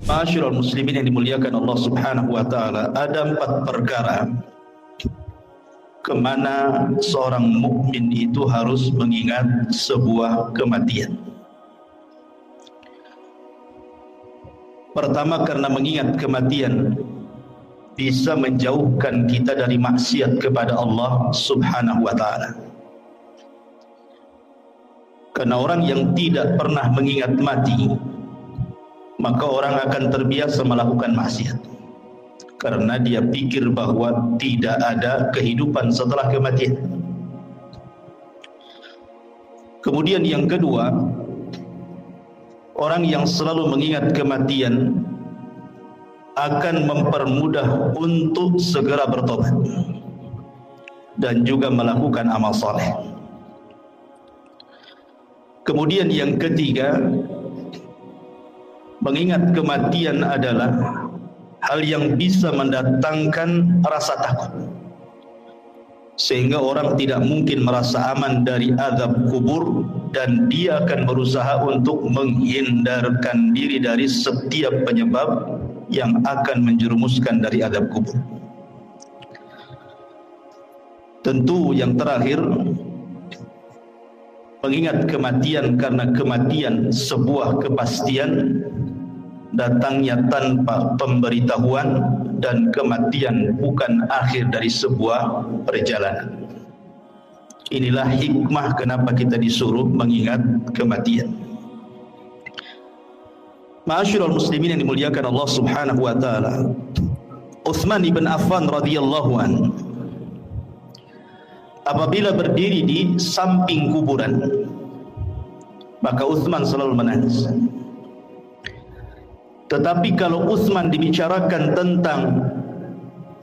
Ma'asyiral muslimin yang dimuliakan Allah Subhanahu wa taala, ada 4 perkara kemana seorang mukmin itu harus mengingat sebuah kematian. Pertama, karena mengingat kematian bisa menjauhkan kita dari maksiat kepada Allah Subhanahu wa taala. Karena orang yang tidak pernah mengingat mati, maka orang akan terbiasa melakukan maksiat, karena dia pikir bahwa tidak ada kehidupan setelah kematian. Kemudian yang kedua, orang yang selalu mengingat kematian akan mempermudah untuk segera bertobat dan juga melakukan amal saleh. Kemudian yang ketiga, mengingat kematian adalah hal yang bisa mendatangkan rasa takut, sehingga orang tidak mungkin merasa aman dari azab kubur, dan dia akan berusaha untuk menghindarkan diri dari setiap penyebab yang akan menjerumuskan dari azab kubur. Tentu yang terakhir, mengingat kematian karena kematian sebuah kepastian, datangnya tanpa pemberitahuan, dan kematian bukan akhir dari sebuah perjalanan. Inilah hikmah kenapa kita disuruh mengingat kematian. Ma'asyiral muslimin yang dimuliakan Allah Subhanahu wa taala, Utsman ibn Affan radhiyallahu anhu apabila berdiri di samping kuburan, maka Utsman selalu menangis. Tetapi kalau Utsman dibicarakan tentang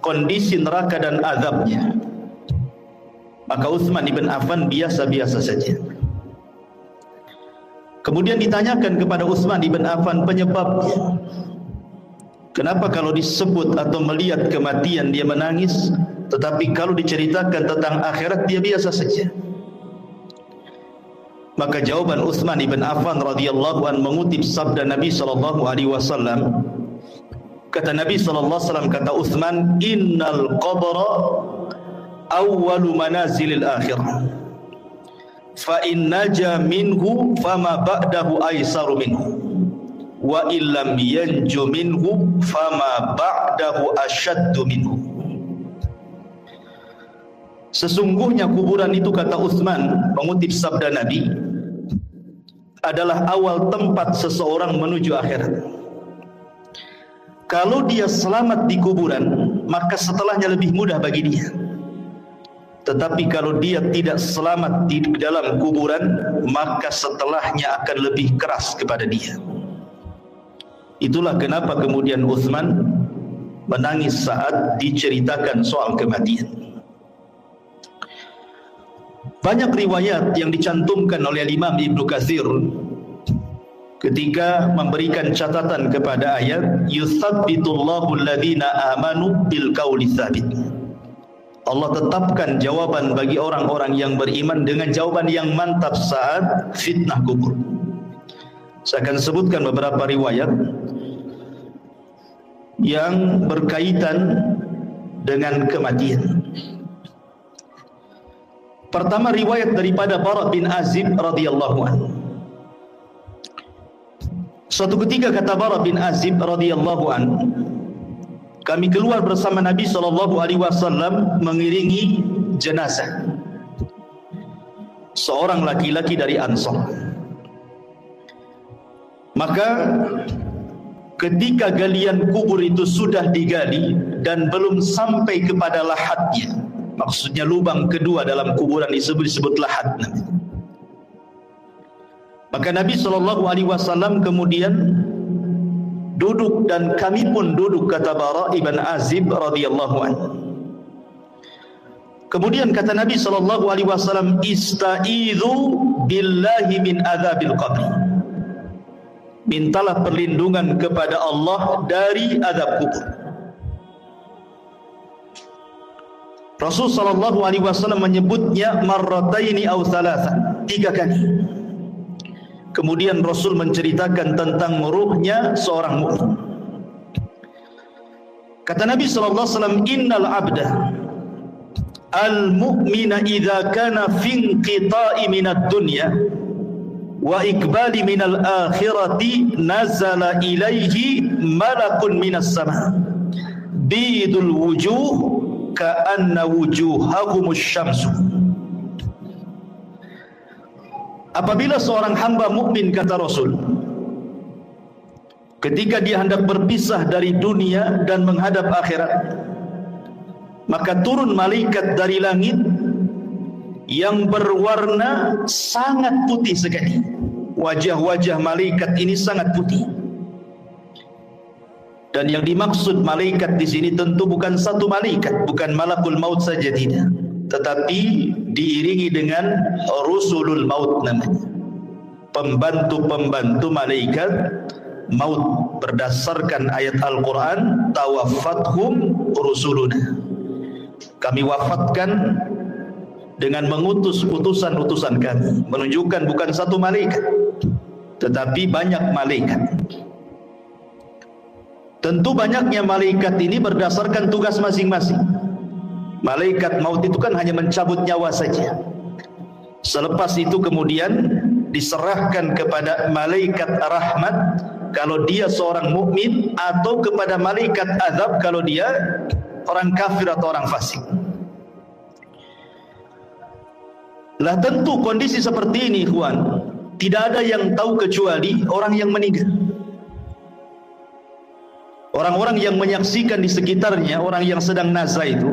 kondisi neraka dan azabnya, maka Utsman ibn Affan biasa-biasa saja. Kemudian ditanyakan kepada Utsman ibn Affan penyebabnya. Kenapa kalau disebut atau melihat kematian dia menangis, tetapi kalau diceritakan tentang akhirat dia biasa saja? Maka jawaban Utsman ibn Affan radhiyallahu anhu mengutip sabda Nabi sallallahu alaihi wasallam. Kata Nabi sallallahu alaihi wasallam, kata Utsman, "Innal qabra awwalu manazilil akhirah. Fa in naja minhu fama ba'dahu aisaru minhu. Wa illam yanju minhu fama ba'dahu asyaddu minhu." Sesungguhnya kuburan itu, kata Utsman mengutip sabda Nabi, adalah awal tempat seseorang menuju akhirat. Kalau dia selamat di kuburan, maka setelahnya lebih mudah bagi dia. Tetapi kalau dia tidak selamat di dalam kuburan, maka setelahnya akan lebih keras kepada dia. Itulah kenapa kemudian Utsman menangis saat diceritakan soal kematian. Banyak riwayat yang dicantumkan oleh Imam Ibnu Katsir ketika memberikan catatan kepada ayat yutsabbitullahu alladhina amanu bil qauli tsabit. Allah tetapkan jawaban bagi orang-orang yang beriman dengan jawaban yang mantap saat fitnah kubur. Saya akan sebutkan beberapa riwayat yang berkaitan dengan kematian. Pertama, riwayat daripada Bara bin Azib radhiyallahu anhu. Suatu ketika kata Bara bin Azib radhiyallahu anhu, kami keluar bersama Nabi sallallahu alaihi wasallam mengiringi jenazah seorang laki-laki dari Ansar. Maka ketika galian kubur itu sudah digali dan belum sampai kepada lahatnya, maksudnya lubang kedua dalam kuburan disebut lahat, maka Nabi SAW kemudian duduk dan kami pun duduk, kata Bara ibn Azib radhiyallahu anhu. Kemudian kata Nabi SAW, ista'idhu billahi min adzabil qabr. Mintalah perlindungan kepada Allah dari azab kubur. Rasul sallallahu alaihi wasallam menyebutnya marrataini aw thalatha, 3 kali. Kemudian Rasul menceritakan tentang ruhnya seorang mukmin. Kata Nabi sallallahu alaihi wasallam, innal abda al-mu'mina idza kana fi inqita'i minad dunya wa iqbali minal akhirati nazala ilaihi malakun minas sama bidul wujuh ka'anna wujuhahumus syamsu. Apabila seorang hamba mukmin, kata Rasul, ketika dia hendak berpisah dari dunia dan menghadap akhirat, maka turun malaikat dari langit yang berwarna sangat putih sekali. Wajah-wajah malaikat ini sangat putih. Dan yang dimaksud malaikat di sini tentu bukan satu malaikat, bukan malakul maut saja, tidak, tetapi diiringi dengan rusulul maut namanya, pembantu-pembantu malaikat maut, berdasarkan ayat Al-Quran, tawaffathum rusuluna, kami wafatkan dengan mengutus utusan-utusan kami. Menunjukkan bukan satu malaikat, tetapi banyak malaikat. Tentu banyaknya malaikat ini berdasarkan tugas masing-masing. Malaikat maut itu kan hanya mencabut nyawa saja. Selepas itu kemudian diserahkan kepada malaikat rahmat kalau dia seorang mukmin, atau kepada malaikat azab kalau dia orang kafir atau orang fasik. Lah tentu kondisi seperti ini, ikhwan, tidak ada yang tahu kecuali orang yang meninggal. Orang-orang yang menyaksikan di sekitarnya, orang yang sedang nazar itu,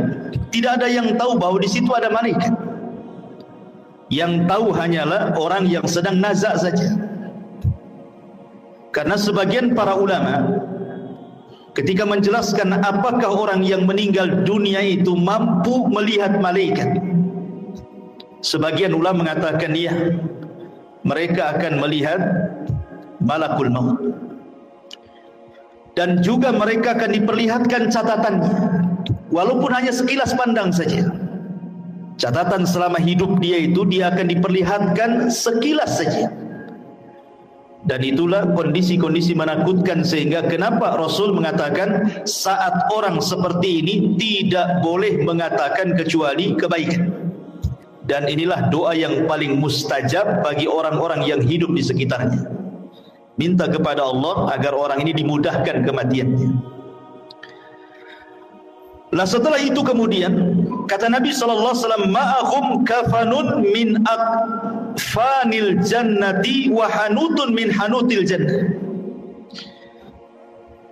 tidak ada yang tahu bahwa di situ ada malaikat. Yang tahu hanyalah orang yang sedang nazar saja. Karena sebagian para ulama ketika menjelaskan apakah orang yang meninggal dunia itu mampu melihat malaikat, sebagian ulama mengatakan ya, mereka akan melihat malakul maut. Dan juga mereka akan diperlihatkan catatannya, walaupun hanya sekilas pandang saja. Catatan selama hidup dia itu, dia akan diperlihatkan sekilas saja. Dan itulah kondisi-kondisi menakutkan, sehingga kenapa Rasul mengatakan saat orang seperti ini tidak boleh mengatakan kecuali kebaikan. Dan inilah doa yang paling mustajab bagi orang-orang yang hidup di sekitarnya. Minta kepada Allah agar orang ini dimudahkan kematiannya. Lah setelah itu kemudian kata Nabi sallallahu alaihi wasallam, ma'ahum kafanun min akfanil jannati wa hanutun min hanutil jannah.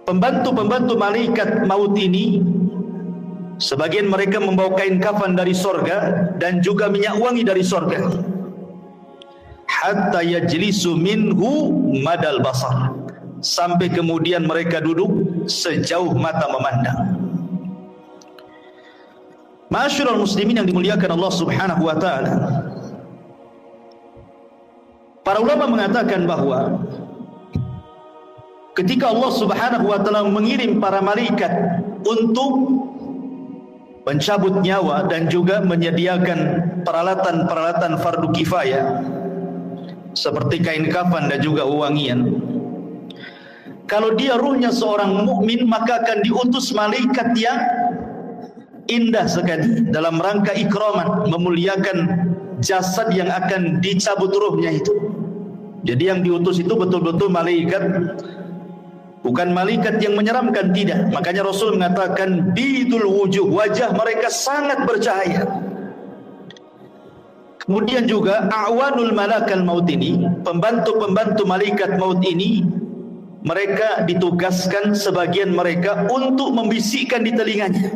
Pembantu-pembantu malaikat maut ini, sebagian mereka membawa kain kafan dari sorga dan juga minyak wangi dari sorga. Hatta yajlisu minhu madal basar, sampai kemudian mereka duduk sejauh mata memandang. Ma'asyiral muslimin yang dimuliakan Allah Subhanahu wa taala, para ulama mengatakan bahwa ketika Allah Subhanahu wa taala mengirim para malaikat untuk mencabut nyawa dan juga menyediakan peralatan-peralatan fardu kifayah seperti kain kafan dan juga wewangian, kalau dia ruhnya seorang mukmin, maka akan diutus malaikat yang indah sekali dalam rangka ikraman, memuliakan jasad yang akan dicabut ruhnya itu. Jadi yang diutus itu betul-betul malaikat, bukan malaikat yang menyeramkan, tidak. Makanya Rasul mengatakan bidul wujuh, wajah mereka sangat bercahaya. Kemudian juga a'wanul malakal maut ini, pembantu-pembantu malaikat maut ini, mereka ditugaskan sebagian mereka untuk membisikkan di telinganya.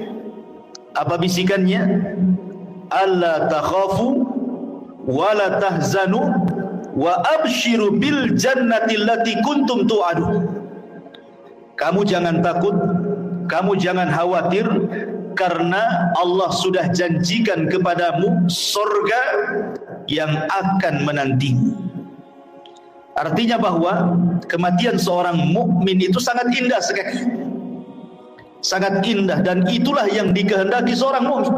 Apa bisikannya? Alla takhafu wa la tahzanu wa abshiru bil jannati allati kuntum tu'adun. Kamu jangan takut, kamu jangan khawatir, karena Allah sudah janjikan kepadamu surga yang akan menantimu. Artinya bahwa kematian seorang mukmin itu sangat indah sekali, sangat indah, dan itulah yang dikehendaki seorang mukmin.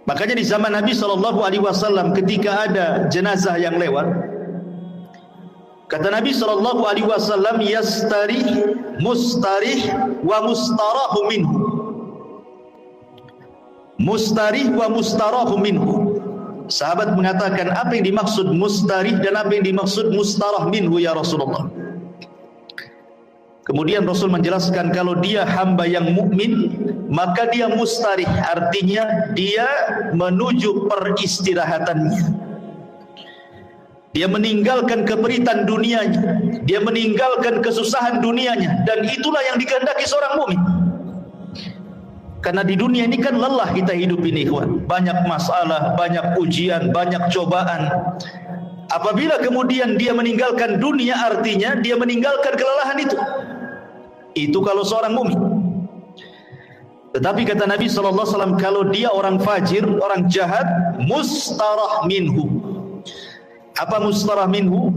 Makanya di zaman Nabi SAW ketika ada jenazah yang lewat, kata Nabi SAW, yastarih mustarih wa mustarahu minhu. Mustarih wa mustarahu minhu. Sahabat mengatakan, apa yang dimaksud mustarih dan apa yang dimaksud mustarah minhu ya Rasulullah? Kemudian Rasul menjelaskan, kalau dia hamba yang mukmin, maka dia mustarih, artinya dia menuju peristirahatannya. Dia meninggalkan keperitan dunianya, dia meninggalkan kesusahan dunianya, dan itulah yang dikehendaki seorang mukmin. Karena di dunia ini kan lelah kita hidup ini, ikhwan. Banyak masalah, banyak ujian, banyak cobaan. Apabila kemudian dia meninggalkan dunia, artinya dia meninggalkan kelelahan itu. Itu kalau seorang mukmin. Tetapi kata Nabi SAW, kalau dia orang fajir, orang jahat, mustarah minhu. Apa mustarah minhu?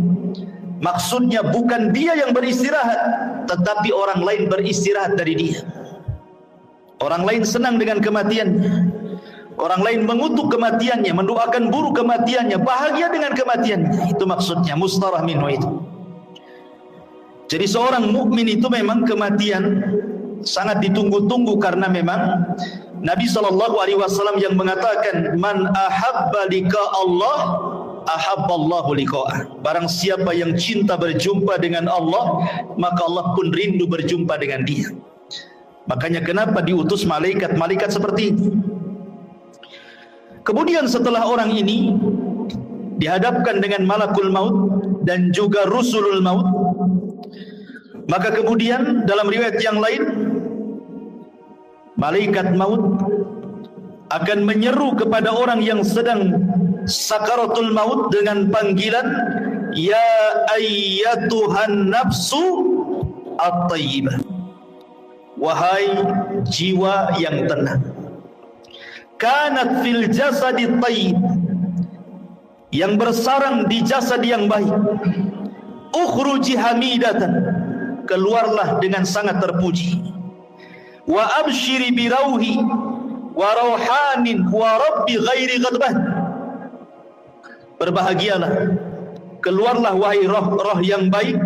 Maksudnya bukan dia yang beristirahat, tetapi orang lain beristirahat dari dia. Orang lain senang dengan kematiannya, orang lain mengutuk kematiannya, mendoakan buruk kematiannya, bahagia dengan kematiannya. Itu maksudnya mustarah minhu itu. Jadi seorang mukmin itu memang kematian sangat ditunggu-tunggu, karena memang Nabi SAW yang mengatakan, man ahabba liqa Allah ahabballahu liqa'ah. Barang siapa yang cinta berjumpa dengan Allah, maka Allah pun rindu berjumpa dengan dia. Makanya kenapa diutus malaikat-malaikat seperti ini. Kemudian setelah orang ini dihadapkan dengan malakul maut dan juga rusulul maut, maka kemudian dalam riwayat yang lain, malaikat maut akan menyeru kepada orang yang sedang sakaratul maut dengan panggilan, ya ayyatuhan nafsu at-tayyibah. Wahai jiwa yang tenang, kanat fil jasadi tayyib, yang bersarang di jasad yang baik, ukhruji hamidatan, keluarlah dengan sangat terpuji, wa abshiri birauhi wa rauhanin wa rabbi ghairi ghadban, berbahagialah, keluarlah wahai roh-roh yang baik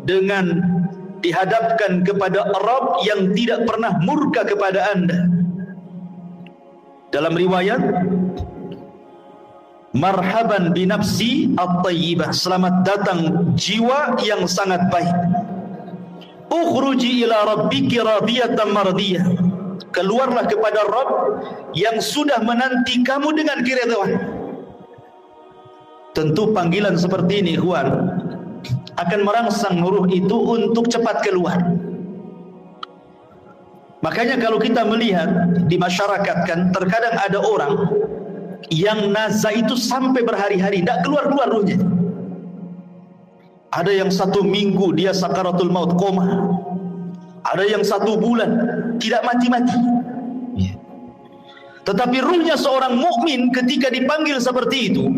dengan dihadapkan kepada Rabb yang tidak pernah murka kepada anda. Dalam riwayat, marhaban binafsi at-tayyibah, selamat datang jiwa yang sangat baik. Ukhruji ila rabbiki radiyatan mardiyah, keluarlah kepada Rabb yang sudah menanti kamu dengan keridhaan. Tentu panggilan seperti ini, ikhwan, akan merangsang ruh itu untuk cepat keluar. Makanya kalau kita melihat di masyarakat kan, terkadang ada orang yang nazar itu sampai berhari-hari tidak keluar-keluar ruhnya. Ada yang 1 minggu dia sakaratul maut, koma. Ada yang 1 bulan tidak mati-mati. Tetapi ruhnya seorang mukmin ketika dipanggil seperti itu,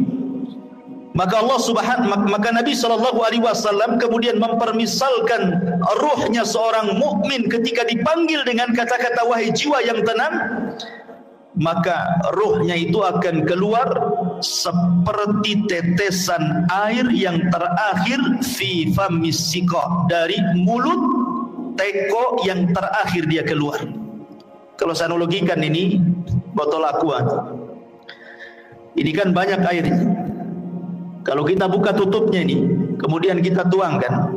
maka Nabi SAW kemudian mempermisalkan ruhnya seorang mukmin ketika dipanggil dengan kata-kata wahai jiwa yang tenang, maka ruhnya itu akan keluar seperti tetesan air yang terakhir fi famis siqa, dari mulut teko yang terakhir dia keluar. Kalau saya analogikan ini botol aqua, ini kan banyak airnya. Kalau kita buka tutupnya ini, kemudian kita tuangkan,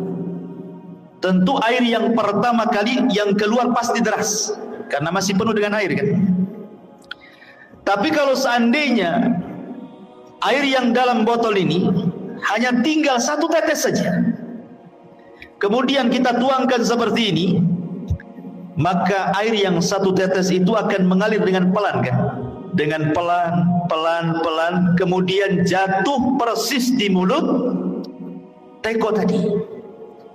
tentu air yang pertama kali yang keluar pasti deras, karena masih penuh dengan air kan. Tapi kalau seandainya air yang dalam botol ini hanya tinggal 1 tetes saja, kemudian kita tuangkan seperti ini, maka air yang 1 tetes itu akan mengalir dengan pelan kan, dengan pelan, kemudian jatuh persis di mulut teko tadi.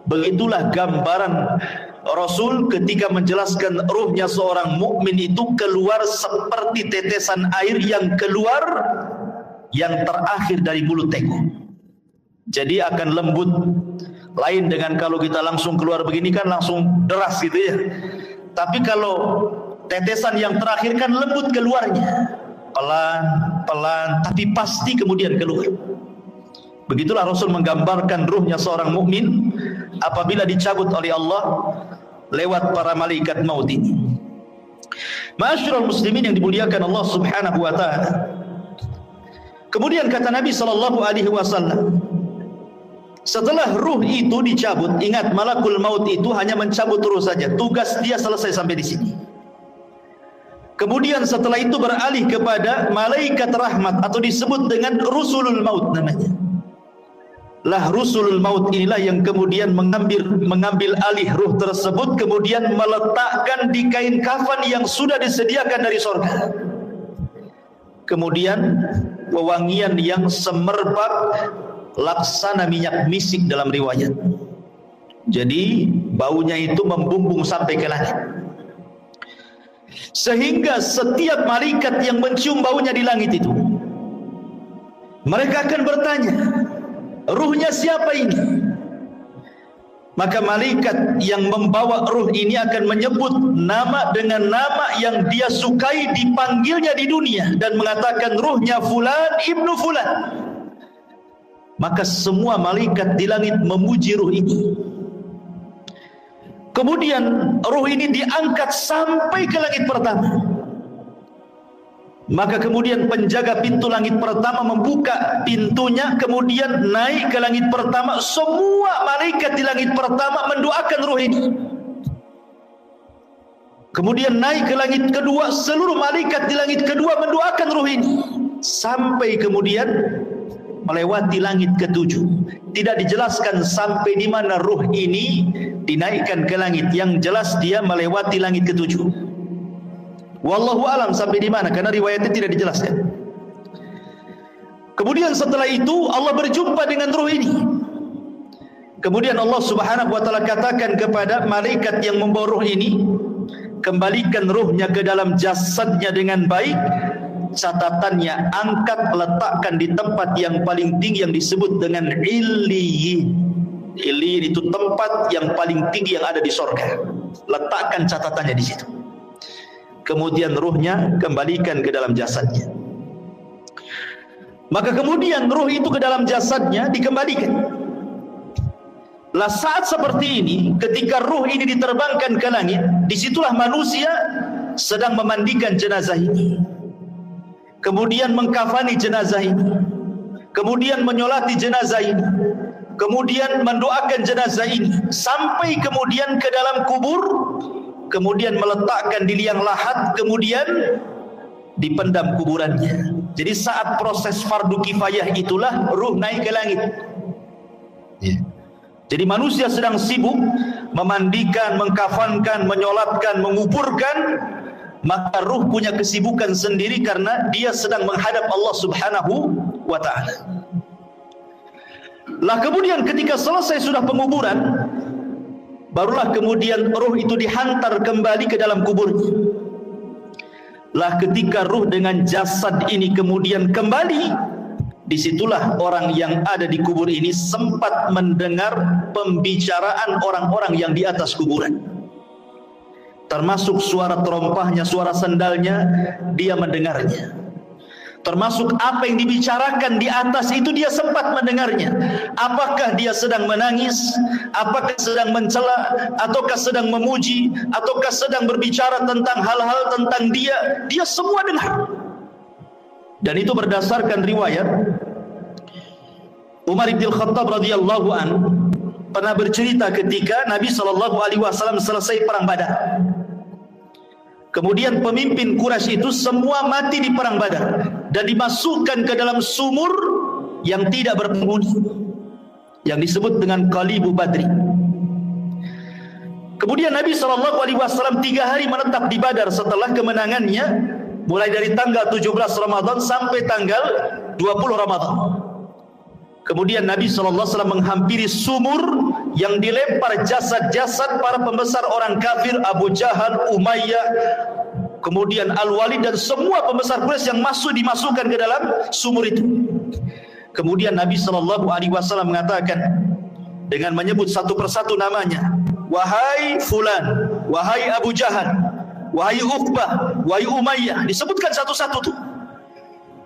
Begitulah gambaran Rasul ketika menjelaskan ruhnya seorang mukmin itu keluar seperti tetesan air yang keluar yang terakhir dari mulut teko. Jadi akan lembut, lain dengan kalau kita langsung keluar begini kan langsung deras gitu ya. Tapi kalau tetesan yang terakhir kan lembut keluarnya, pelan-pelan, tapi pasti kemudian keluar. Begitulah Rasul menggambarkan ruhnya seorang mukmin apabila dicabut oleh Allah lewat para malaikat maut ini. Ma'asyiral muslimin yang dimuliakan Allah Subhanahu wa taala. Kemudian kata Nabi sallallahu alaihi wasallam, setelah ruh itu dicabut, ingat malakul maut itu hanya mencabut ruh saja, tugas dia selesai sampai di sini. Kemudian setelah itu beralih kepada malaikat rahmat atau disebut dengan rusulul maut namanya. Lah rusulul maut inilah yang kemudian mengambil alih ruh tersebut, kemudian meletakkan di kain kafan yang sudah disediakan dari surga. Kemudian wewangian yang semerbak laksana minyak misik dalam riwayat. Jadi baunya itu membumbung sampai ke langit, sehingga setiap malaikat yang mencium baunya di langit itu, mereka akan bertanya, ruhnya siapa ini? Maka malaikat yang membawa ruh ini akan menyebut nama dengan nama yang dia sukai dipanggilnya di dunia dan mengatakan ruhnya fulan ibnu fulan. Maka semua malaikat di langit memuji ruh ini. Kemudian ruh ini diangkat sampai ke langit pertama. Maka kemudian penjaga pintu langit pertama membuka pintunya, kemudian naik ke langit pertama. Semua malaikat di langit pertama mendoakan ruh ini. Kemudian naik ke langit kedua, seluruh malaikat di langit kedua mendoakan ruh ini, sampai kemudian melewati langit ketujuh. Tidak dijelaskan sampai di mana ruh ini dinaikkan ke langit. Yang jelas dia melewati langit ketujuh. Wallahu alam sampai di mana, karena riwayatnya tidak dijelaskan. Kemudian setelah itu Allah berjumpa dengan ruh ini. Kemudian Allah Subhanahu wa taala katakan kepada malaikat yang membawa ruh ini, kembalikan ruhnya ke dalam jasadnya dengan baik. Catatannya angkat, letakkan di tempat yang paling tinggi yang disebut dengan Illiyin. Illiyin itu tempat yang paling tinggi yang ada di surga. Letakkan catatannya di situ. Kemudian ruhnya kembalikan ke dalam jasadnya. Maka kemudian ruh itu ke dalam jasadnya dikembalikan. Lah saat seperti ini, ketika ruh ini diterbangkan ke langit, disitulah manusia sedang memandikan jenazah ini, kemudian mengkafani jenazah ini, kemudian menyolati jenazah ini, kemudian mendoakan jenazah ini, sampai kemudian ke dalam kubur, kemudian meletakkan di liang lahat, kemudian dipendam kuburannya. Jadi saat proses fardu kifayah itulah ruh naik ke langit. Jadi manusia sedang sibuk memandikan, mengkafankan, menyolatkan, menguburkan, maka ruh punya kesibukan sendiri karena dia sedang menghadap Allah Subhanahu wa ta'ala. Lah kemudian ketika selesai sudah penguburan, barulah kemudian ruh itu dihantar kembali ke dalam kuburnya. Lah ketika ruh dengan jasad ini kemudian kembali, disitulah orang yang ada di kubur ini sempat mendengar pembicaraan orang-orang yang di atas kuburan. Termasuk suara terompahnya, suara sandalnya, dia mendengarnya. Termasuk apa yang dibicarakan di atas itu dia sempat mendengarnya. Apakah dia sedang menangis, apakah sedang mencela, ataukah sedang memuji, ataukah sedang berbicara tentang hal-hal tentang dia, dia semua dengar. Dan itu berdasarkan riwayat Umar bin Khattab radhiyallahu an pernah bercerita ketika Nabi SAW selesai perang Badar. Kemudian pemimpin Quraisy itu semua mati di perang Badar dan dimasukkan ke dalam sumur yang tidak berpenghuni, yang disebut dengan Qalibu Badri. Kemudian Nabi SAW 3 hari menetap di Badar setelah kemenangannya, mulai dari tanggal 17 Ramadan sampai tanggal 20 Ramadan. Kemudian Nabi SAW menghampiri sumur yang dilempar jasad-jasad para pembesar orang kafir, Abu Jahal, Umayyah, kemudian Al-Walid dan semua pembesar Quraisy yang dimasukkan ke dalam sumur itu. Kemudian Nabi SAW mengatakan dengan menyebut satu persatu namanya, wahai fulan, wahai Abu Jahal, wahai Uqbah, wahai Umayyah, disebutkan satu-satu tuh.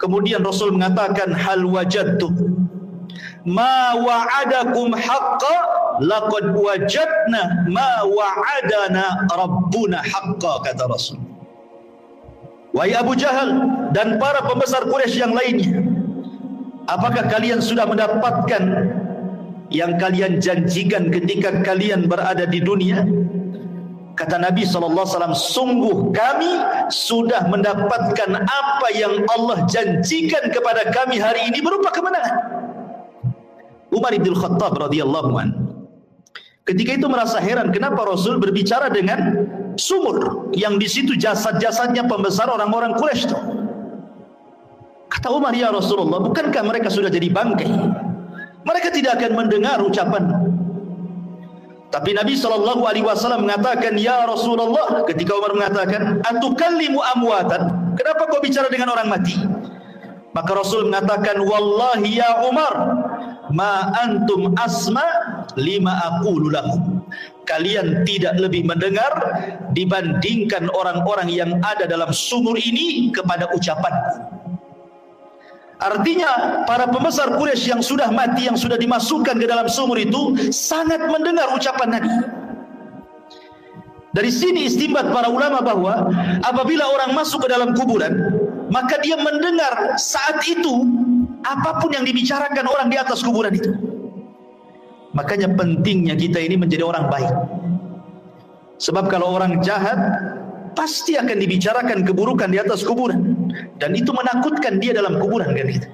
Kemudian Rasul mengatakan, hal wajadtum ma wa'adakum haqqa laqad wajadna ma wa'adana rabbuna haqqa, kata Rasul. Wahai Abu Jahal dan para pembesar Quraisy yang lainnya, apakah kalian sudah mendapatkan yang kalian janjikan ketika kalian berada di dunia? Kata Nabi SAW, sungguh kami sudah mendapatkan apa yang Allah janjikan kepada kami hari ini berupa kemenangan. Umar bin Khattab radhiyallahu anhu ketika itu merasa heran kenapa Rasul berbicara dengan sumur yang di situ jasad-jasadnya pembesar orang-orang Quraisy. Kata Umar, ya Rasulullah, bukankah mereka sudah jadi bangkai? Mereka tidak akan mendengar ucapan. Tapi Nabi SAW mengatakan, ya Rasulullah, ketika Umar mengatakan, atukallimu amwatan, kenapa kau bicara dengan orang mati? Maka Rasul mengatakan, wallahi ya Umar, ma antum asma lima aqulu lahum. Kalian tidak lebih mendengar dibandingkan orang-orang yang ada dalam sumur ini kepada ucapanku. Artinya para pembesar Quraisy yang sudah mati, yang sudah dimasukkan ke dalam sumur itu sangat mendengar ucapan Nabi. Dari sini istinbat para ulama bahwa apabila orang masuk ke dalam kuburan, maka dia mendengar saat itu apapun yang dibicarakan orang di atas kuburan itu. Makanya pentingnya kita ini menjadi orang baik. Sebab kalau orang jahat pasti akan dibicarakan keburukan di atas kuburan, dan itu menakutkan dia dalam kuburan kan gitu.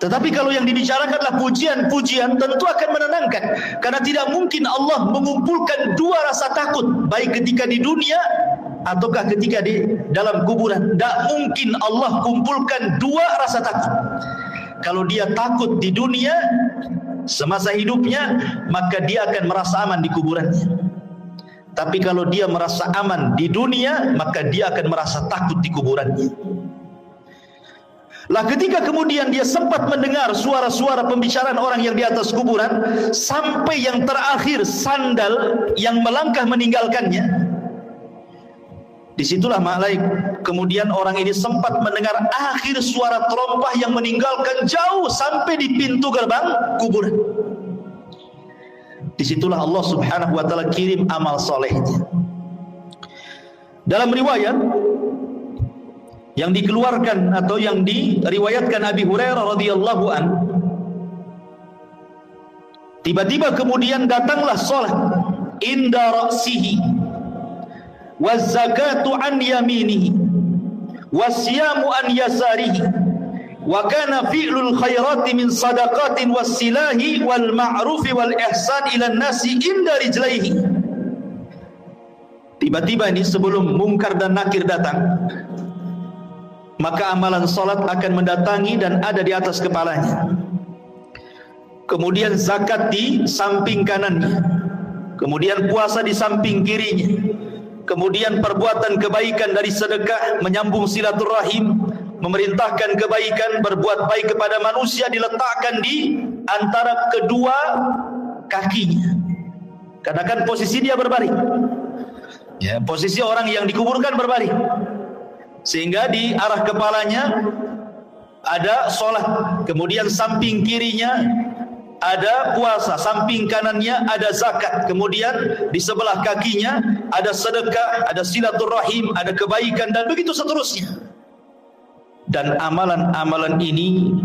Tetapi kalau yang dibicarakanlah pujian-pujian, tentu akan menenangkan, karena tidak mungkin Allah mengumpulkan dua rasa takut, baik ketika di dunia ataukah ketika di dalam kuburan. Tidak mungkin Allah kumpulkan dua rasa takut. Kalau dia takut di dunia semasa hidupnya, maka dia akan merasa aman di kuburannya. Tapi kalau dia merasa aman di dunia, maka dia akan merasa takut di kuburannya. Lah ketika kemudian dia sempat mendengar suara-suara pembicaraan orang yang di atas kuburan, sampai yang terakhir sandal yang melangkah meninggalkannya, disitulah kemudian orang ini sempat mendengar akhir suara terompah yang meninggalkan jauh sampai di pintu gerbang kuburan. Disitulah Allah Subhanahu wa ta'ala kirim amal solehnya. Dalam riwayat yang dikeluarkan atau yang diriwayatkan Abi Hurairah radhiyallahu an, tiba-tiba kemudian datanglah salat inda ra'sihi, waz zakatu an yaminihi, wasyamu an yasarihi, wa kana fi'lul khairati min sadaqatin wassilahi wal ma'rufi wal ihsan ila nasi inda rijlaihi. Tiba-tiba ini sebelum mungkar dan nakir datang, maka amalan salat akan mendatangi dan ada di atas kepalanya. Kemudian zakat di samping kanannya, kemudian puasa di samping kirinya, kemudian perbuatan kebaikan dari sedekah, menyambung silaturahim, memerintahkan kebaikan, berbuat baik kepada manusia diletakkan di antara kedua kakinya. Karena kan posisi dia berbaring. Ya, posisi orang yang dikuburkan berbaring. Sehingga di arah kepalanya ada sholat, kemudian samping kirinya ada puasa, samping kanannya ada zakat, kemudian di sebelah kakinya ada sedekah, ada silaturahim, ada kebaikan, dan begitu seterusnya. Dan amalan-amalan ini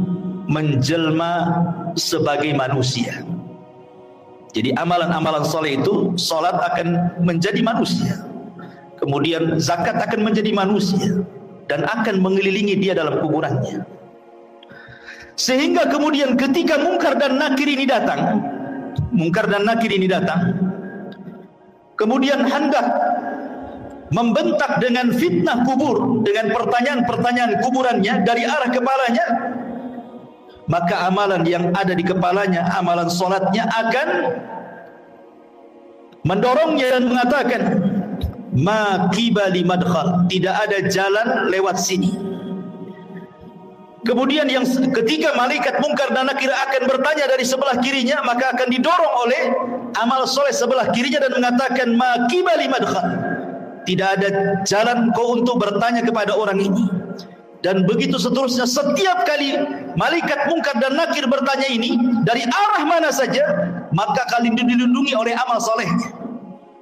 menjelma sebagai manusia. Jadi amalan-amalan soleh itu, sholat akan menjadi manusia, kemudian zakat akan menjadi manusia, dan akan mengelilingi dia dalam kuburannya. Sehingga kemudian ketika mungkar dan nakir ini datang, kemudian hendak membentak dengan fitnah kubur, dengan pertanyaan-pertanyaan kuburannya dari arah kepalanya, maka amalan yang ada di kepalanya, amalan solatnya akan mendorongnya dan mengatakan, ma qibali madkhal, tidak ada jalan lewat sini. Kemudian yang ketika malaikat mungkar dan nakir akan bertanya dari sebelah kirinya, maka akan didorong oleh amal soleh sebelah kirinya dan mengatakan, ma qibali madkhal, tidak ada jalan kau untuk bertanya kepada orang ini. Dan begitu seterusnya, setiap kali malaikat Munkar dan Nakir bertanya ini dari arah mana saja, maka kalian dilindungi oleh amal soleh.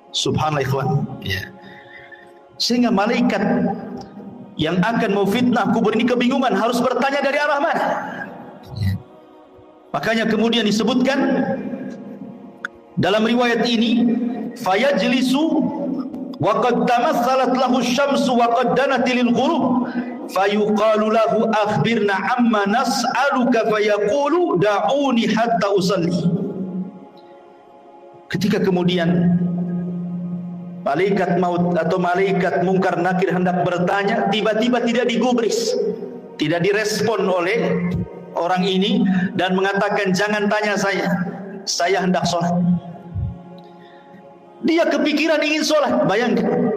Subhanallah ikhwan. Ya. Sehingga malaikat yang akan memfitnah kubur ini kebingungan harus bertanya dari arah mana. Ya. Makanya kemudian disebutkan dalam riwayat ini, fayajlisu wa qad tamatsalat lahu asy-syamsu wa qad danat lil ghurub fayuqalu lahu akhbirna amma nas'aluka fayaqulu da'uni hatta usalli. Ketika kemudian malaikat maut atau malaikat Munkar Nakir hendak bertanya, tiba-tiba tidak digubris, tidak direspon oleh orang ini dan mengatakan, jangan tanya saya hendak sholat. Dia kepikiran ingin sholat. Bayangkan,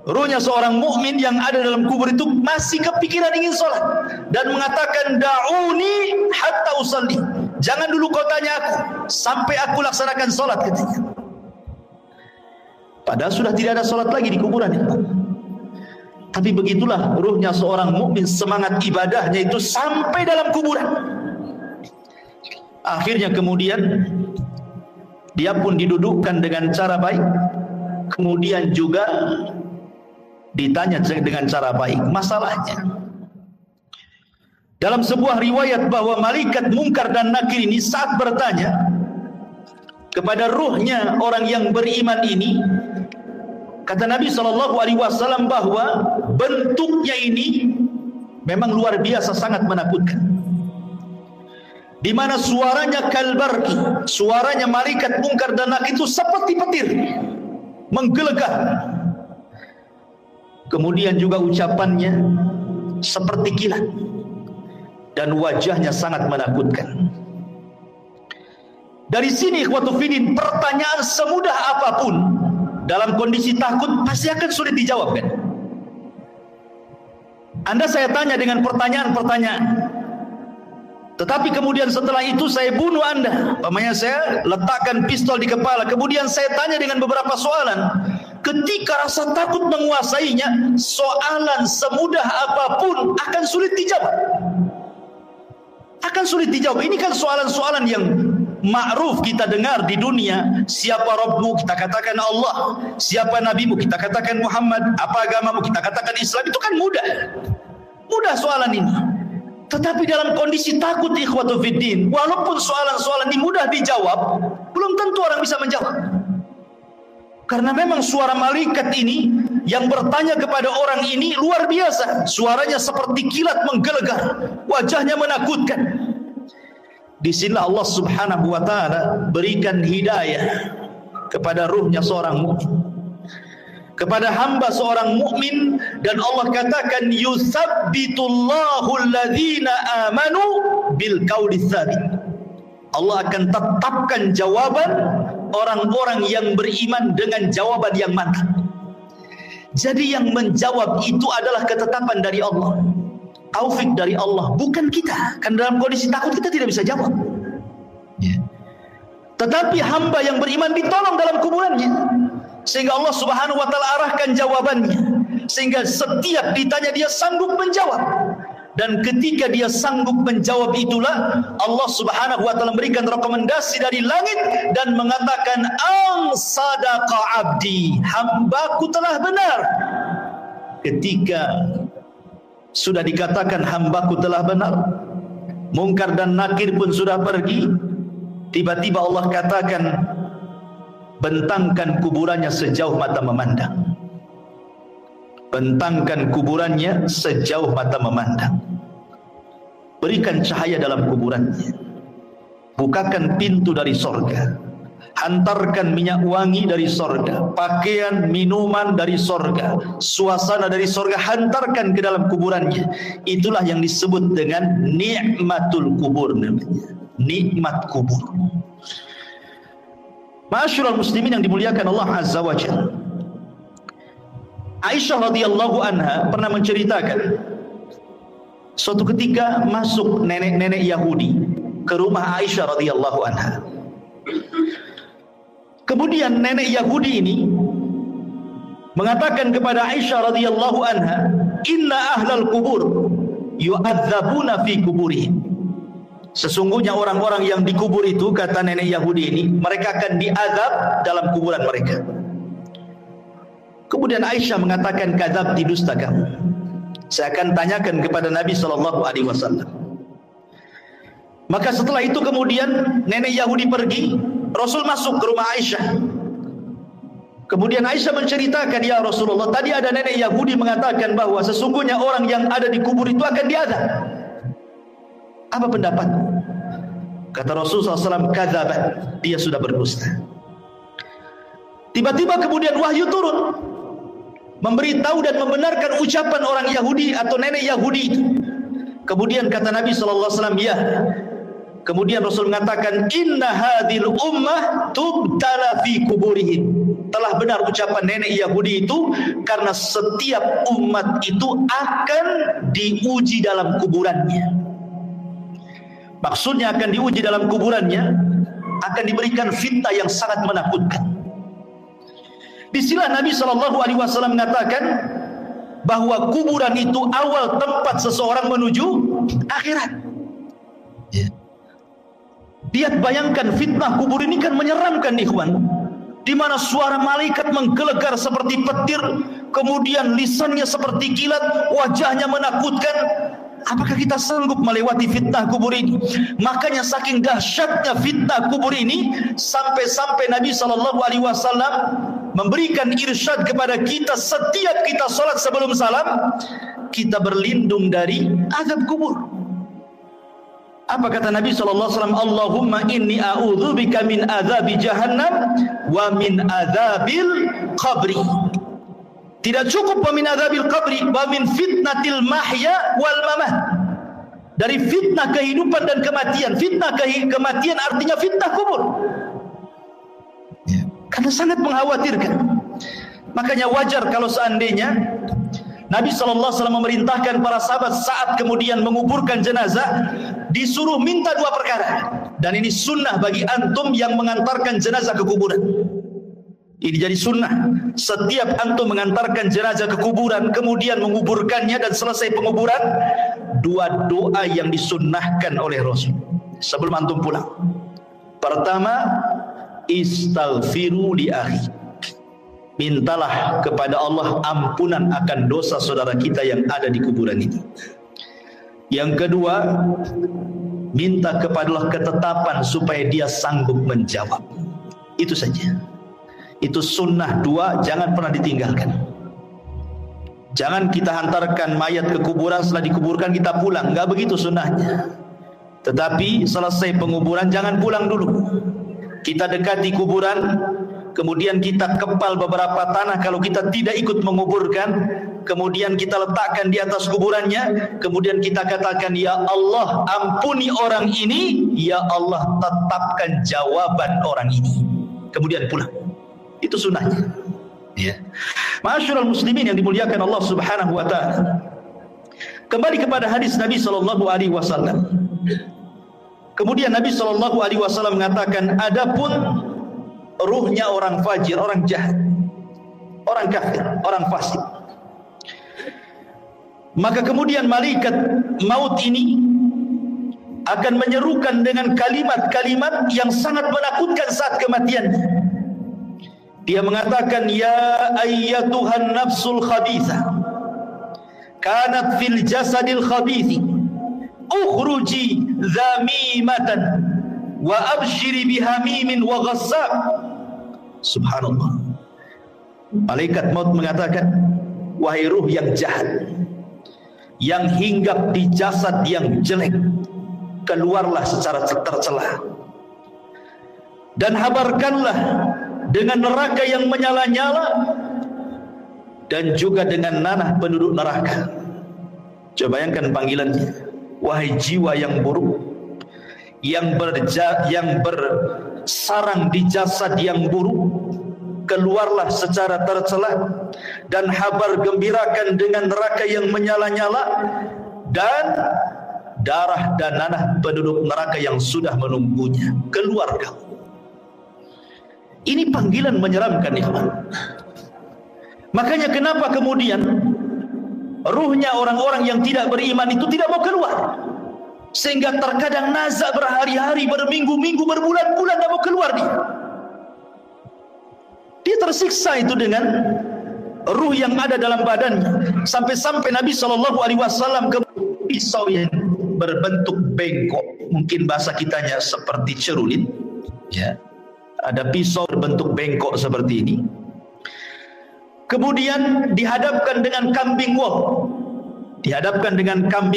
ruhnya seorang mukmin yang ada dalam kubur itu masih kepikiran ingin sholat dan mengatakan, da'uni hatta usalli, jangan dulu kau tanya aku sampai aku laksanakan sholat ketika. Padahal sudah tidak ada sholat lagi di kuburan itu. Tapi begitulah ruhnya seorang mukmin, semangat ibadahnya itu sampai dalam kuburan. Akhirnya kemudian dia pun didudukkan dengan cara baik, kemudian juga ditanya dengan cara baik. Masalahnya, dalam sebuah riwayat bahwa malaikat Munkar dan Nakir ini saat bertanya kepada ruhnya orang yang beriman ini, kata Nabi SAW bahwa bentuknya ini memang luar biasa, sangat menakutkan. Di mana suaranya kalbarki, suaranya malaikat Munkar dan Nakir itu seperti petir, menggelegar. Kemudian juga ucapannya seperti kilat dan wajahnya sangat menakutkan. Dari sini ikhwatu fiddin, pertanyaan semudah apapun dalam kondisi takut pasti akan sulit dijawab, kan? Anda saya tanya dengan pertanyaan-pertanyaan, tetapi kemudian setelah itu saya bunuh Anda, umpamanya saya letakkan pistol di kepala, kemudian saya tanya dengan beberapa soalan. Ketika rasa takut menguasainya, soalan semudah apapun akan sulit dijawab. Akan sulit dijawab. Ini kan soalan-soalan yang ma'ruf kita dengar di dunia. Siapa Rabbmu? Kita katakan Allah. Siapa Nabimu? Kita katakan Muhammad. Apa agamamu? Kita katakan Islam. Itu kan mudah. Mudah soalan ini. Tetapi dalam kondisi takut ikhwatu fiddin, walaupun soalan-soalan ini mudah dijawab, belum tentu orang bisa menjawab. Karena memang suara malaikat ini yang bertanya kepada orang ini luar biasa. Suaranya seperti kilat menggelegar, wajahnya menakutkan. Di sini Allah Subhanahu wa taala berikan hidayah kepada ruhnya seorang mukmin, kepada hamba seorang mukmin, dan Allah katakan yusabbitullahu alladzina amanu bil qauli tsabit. Allah akan tetapkan jawaban orang-orang yang beriman dengan jawaban yang mantap. Jadi yang menjawab itu adalah ketetapan dari Allah, taufik dari Allah, bukan kita. Kan dalam kondisi takut kita tidak bisa jawab, ya. Tetapi hamba yang beriman ditolong dalam kuburannya, sehingga Allah Subhanahu wa taala arahkan jawabannya, sehingga setiap ditanya dia sanggup menjawab. Dan ketika dia sanggup menjawab itulah Allah Subhanahu wa taala memberikan rekomendasi dari langit dan mengatakan, ang sadaqa abdi, hambaku telah benar. Ketika sudah dikatakan hambaku telah benar, Munkar dan Nakir pun sudah pergi, tiba-tiba Allah katakan, bentangkan kuburannya sejauh mata memandang. Bentangkan kuburannya sejauh mata memandang. Berikan cahaya dalam kuburannya. Bukakan pintu dari sorga. Hantarkan minyak wangi dari sorga, pakaian, minuman dari sorga, suasana dari sorga, hantarkan ke dalam kuburannya. Itulah yang disebut dengan nikmatul kubur namanya. Nikmat kubur. Ma'asyiral muslimin yang dimuliakan Allah Azza wa Jalla, Aisyah radhiyallahu anha pernah menceritakan, suatu ketika masuk nenek-nenek Yahudi ke rumah Aisyah radhiyallahu anha. Kemudian nenek Yahudi ini mengatakan kepada Aisyah radhiyallahu anha, inna ahlal kubur yu'adzabuna fi kuburihim. Sesungguhnya orang-orang yang dikubur itu, kata nenek Yahudi ini, mereka akan diazab dalam kuburan mereka. Kemudian Aisyah mengatakan, kadzabti, dusta kamu. Saya akan tanyakan kepada Nabi SAW. Maka setelah itu kemudian nenek Yahudi pergi, Rasul masuk ke rumah Aisyah. Kemudian Aisyah menceritakan, ya Rasulullah, tadi ada nenek Yahudi mengatakan bahwa sesungguhnya orang yang ada di kubur itu akan diazab. Apa pendapat? Kata Rasulullah SAW, kadzabat, dia sudah berdusta. Tiba-tiba kemudian wahyu turun, memberitahu dan membenarkan ucapan orang Yahudi atau nenek Yahudi. Kemudian kata Nabi SAW, ya. Kemudian Rasul mengatakan, inna hadhil ummah tubtala fi kuburihim. Telah benar ucapan nenek Yahudi itu, karena setiap umat itu akan diuji dalam kuburannya. Maksudnya akan diuji dalam kuburannya, akan diberikan fitnah yang sangat menakutkan. Disinilah Nabi SAW mengatakan bahwa kuburan itu awal tempat seseorang menuju akhirat. Lihat, bayangkan fitnah kubur ini kan menyeramkan, ikhwan. Di mana suara malaikat menggelegar seperti petir, kemudian lisannya seperti kilat, wajahnya menakutkan. Apakah kita sanggup melewati fitnah kubur ini? Makanya saking dahsyatnya fitnah kubur ini, sampai-sampai Nabi SAW memberikan irsyad kepada kita, setiap kita sholat sebelum salam, kita berlindung dari azab kubur. Apa kata Nabi SAW? Allahumma inni a'udzubika min azabi jahannam wa min azabil qabri. Tidak cukup wa min adzabil qabri, wa min fitnatil mahya wal mamat. Dari fitnah kehidupan dan kematian. Fitnah kematian artinya fitnah kubur. Karena sangat mengkhawatirkan. Makanya wajar kalau seandainya Nabi SAW memerintahkan para sahabat saat kemudian menguburkan jenazah, disuruh minta dua perkara. Dan ini sunnah bagi antum yang mengantarkan jenazah ke kuburan. Ini jadi sunnah. Setiap antum mengantarkan jenazah ke kuburan, kemudian menguburkannya dan selesai penguburan, dua doa yang disunnahkan oleh Rasul sebelum antum pulang. Pertama, istaghfiru li akhi. Mintalah kepada Allah ampunan akan dosa saudara kita yang ada di kuburan itu. Yang kedua, minta kepada Allah ketetapan supaya dia sanggup menjawab. Itu saja. Itu sunnah dua, jangan pernah ditinggalkan. Jangan kita hantarkan mayat ke kuburan, setelah dikuburkan kita pulang. Enggak begitu sunnahnya. Tetapi selesai penguburan jangan pulang dulu. Kita dekati kuburan, kemudian kita kepal beberapa tanah kalau kita tidak ikut menguburkan, kemudian kita letakkan di atas kuburannya, kemudian kita katakan, ya Allah ampuni orang ini, ya Allah tetapkan jawaban orang ini, kemudian pulang. Itu sunnahnya. Ya. Ma'asyiral muslimin yang dimuliakan Allah Subhanahu wa taala. Kembali kepada hadis Nabi SAW. Kemudian Nabi SAW mengatakan, adapun ruhnya orang fajir, orang jahat, orang kafir, orang fasik, maka kemudian malaikat maut ini akan menyerukan dengan kalimat-kalimat yang sangat menakutkan saat kematiannya. Dia mengatakan, ya ayyatuhan nafsul khabithah kanat fil jasadil khabithi ukhruji zamimatan wa abshiri bihamimin wa ghassab. Subhanallah. Malaikat maut mengatakan, wahai ruh yang jahat, yang hinggap di jasad yang jelek, keluarlah secara tercela dan habarkanlah dengan neraka yang menyala-nyala dan juga dengan nanah penduduk neraka. Coba bayangkan panggilannya, wahai jiwa yang buruk, yang bersarang di jasad yang buruk, keluarlah secara tercela dan habar gembirakan dengan neraka yang menyala-nyala dan darah dan nanah penduduk neraka yang sudah menunggunya. Keluar kau. Ini panggilan menyeramkan, ikhwan. Makanya kenapa kemudian ruhnya orang-orang yang tidak beriman itu tidak mau keluar, sehingga terkadang nazak berhari-hari, berminggu-minggu, berbulan-bulan tidak mau keluar dia tersiksa itu dengan ruh yang ada dalam badannya, sampai-sampai Nabi SAW ke pisau yang berbentuk bengkok, mungkin bahasa kitanya seperti cerulit, ya, ada pisau berbentuk bengkok seperti ini, kemudian dihadapkan dengan kambing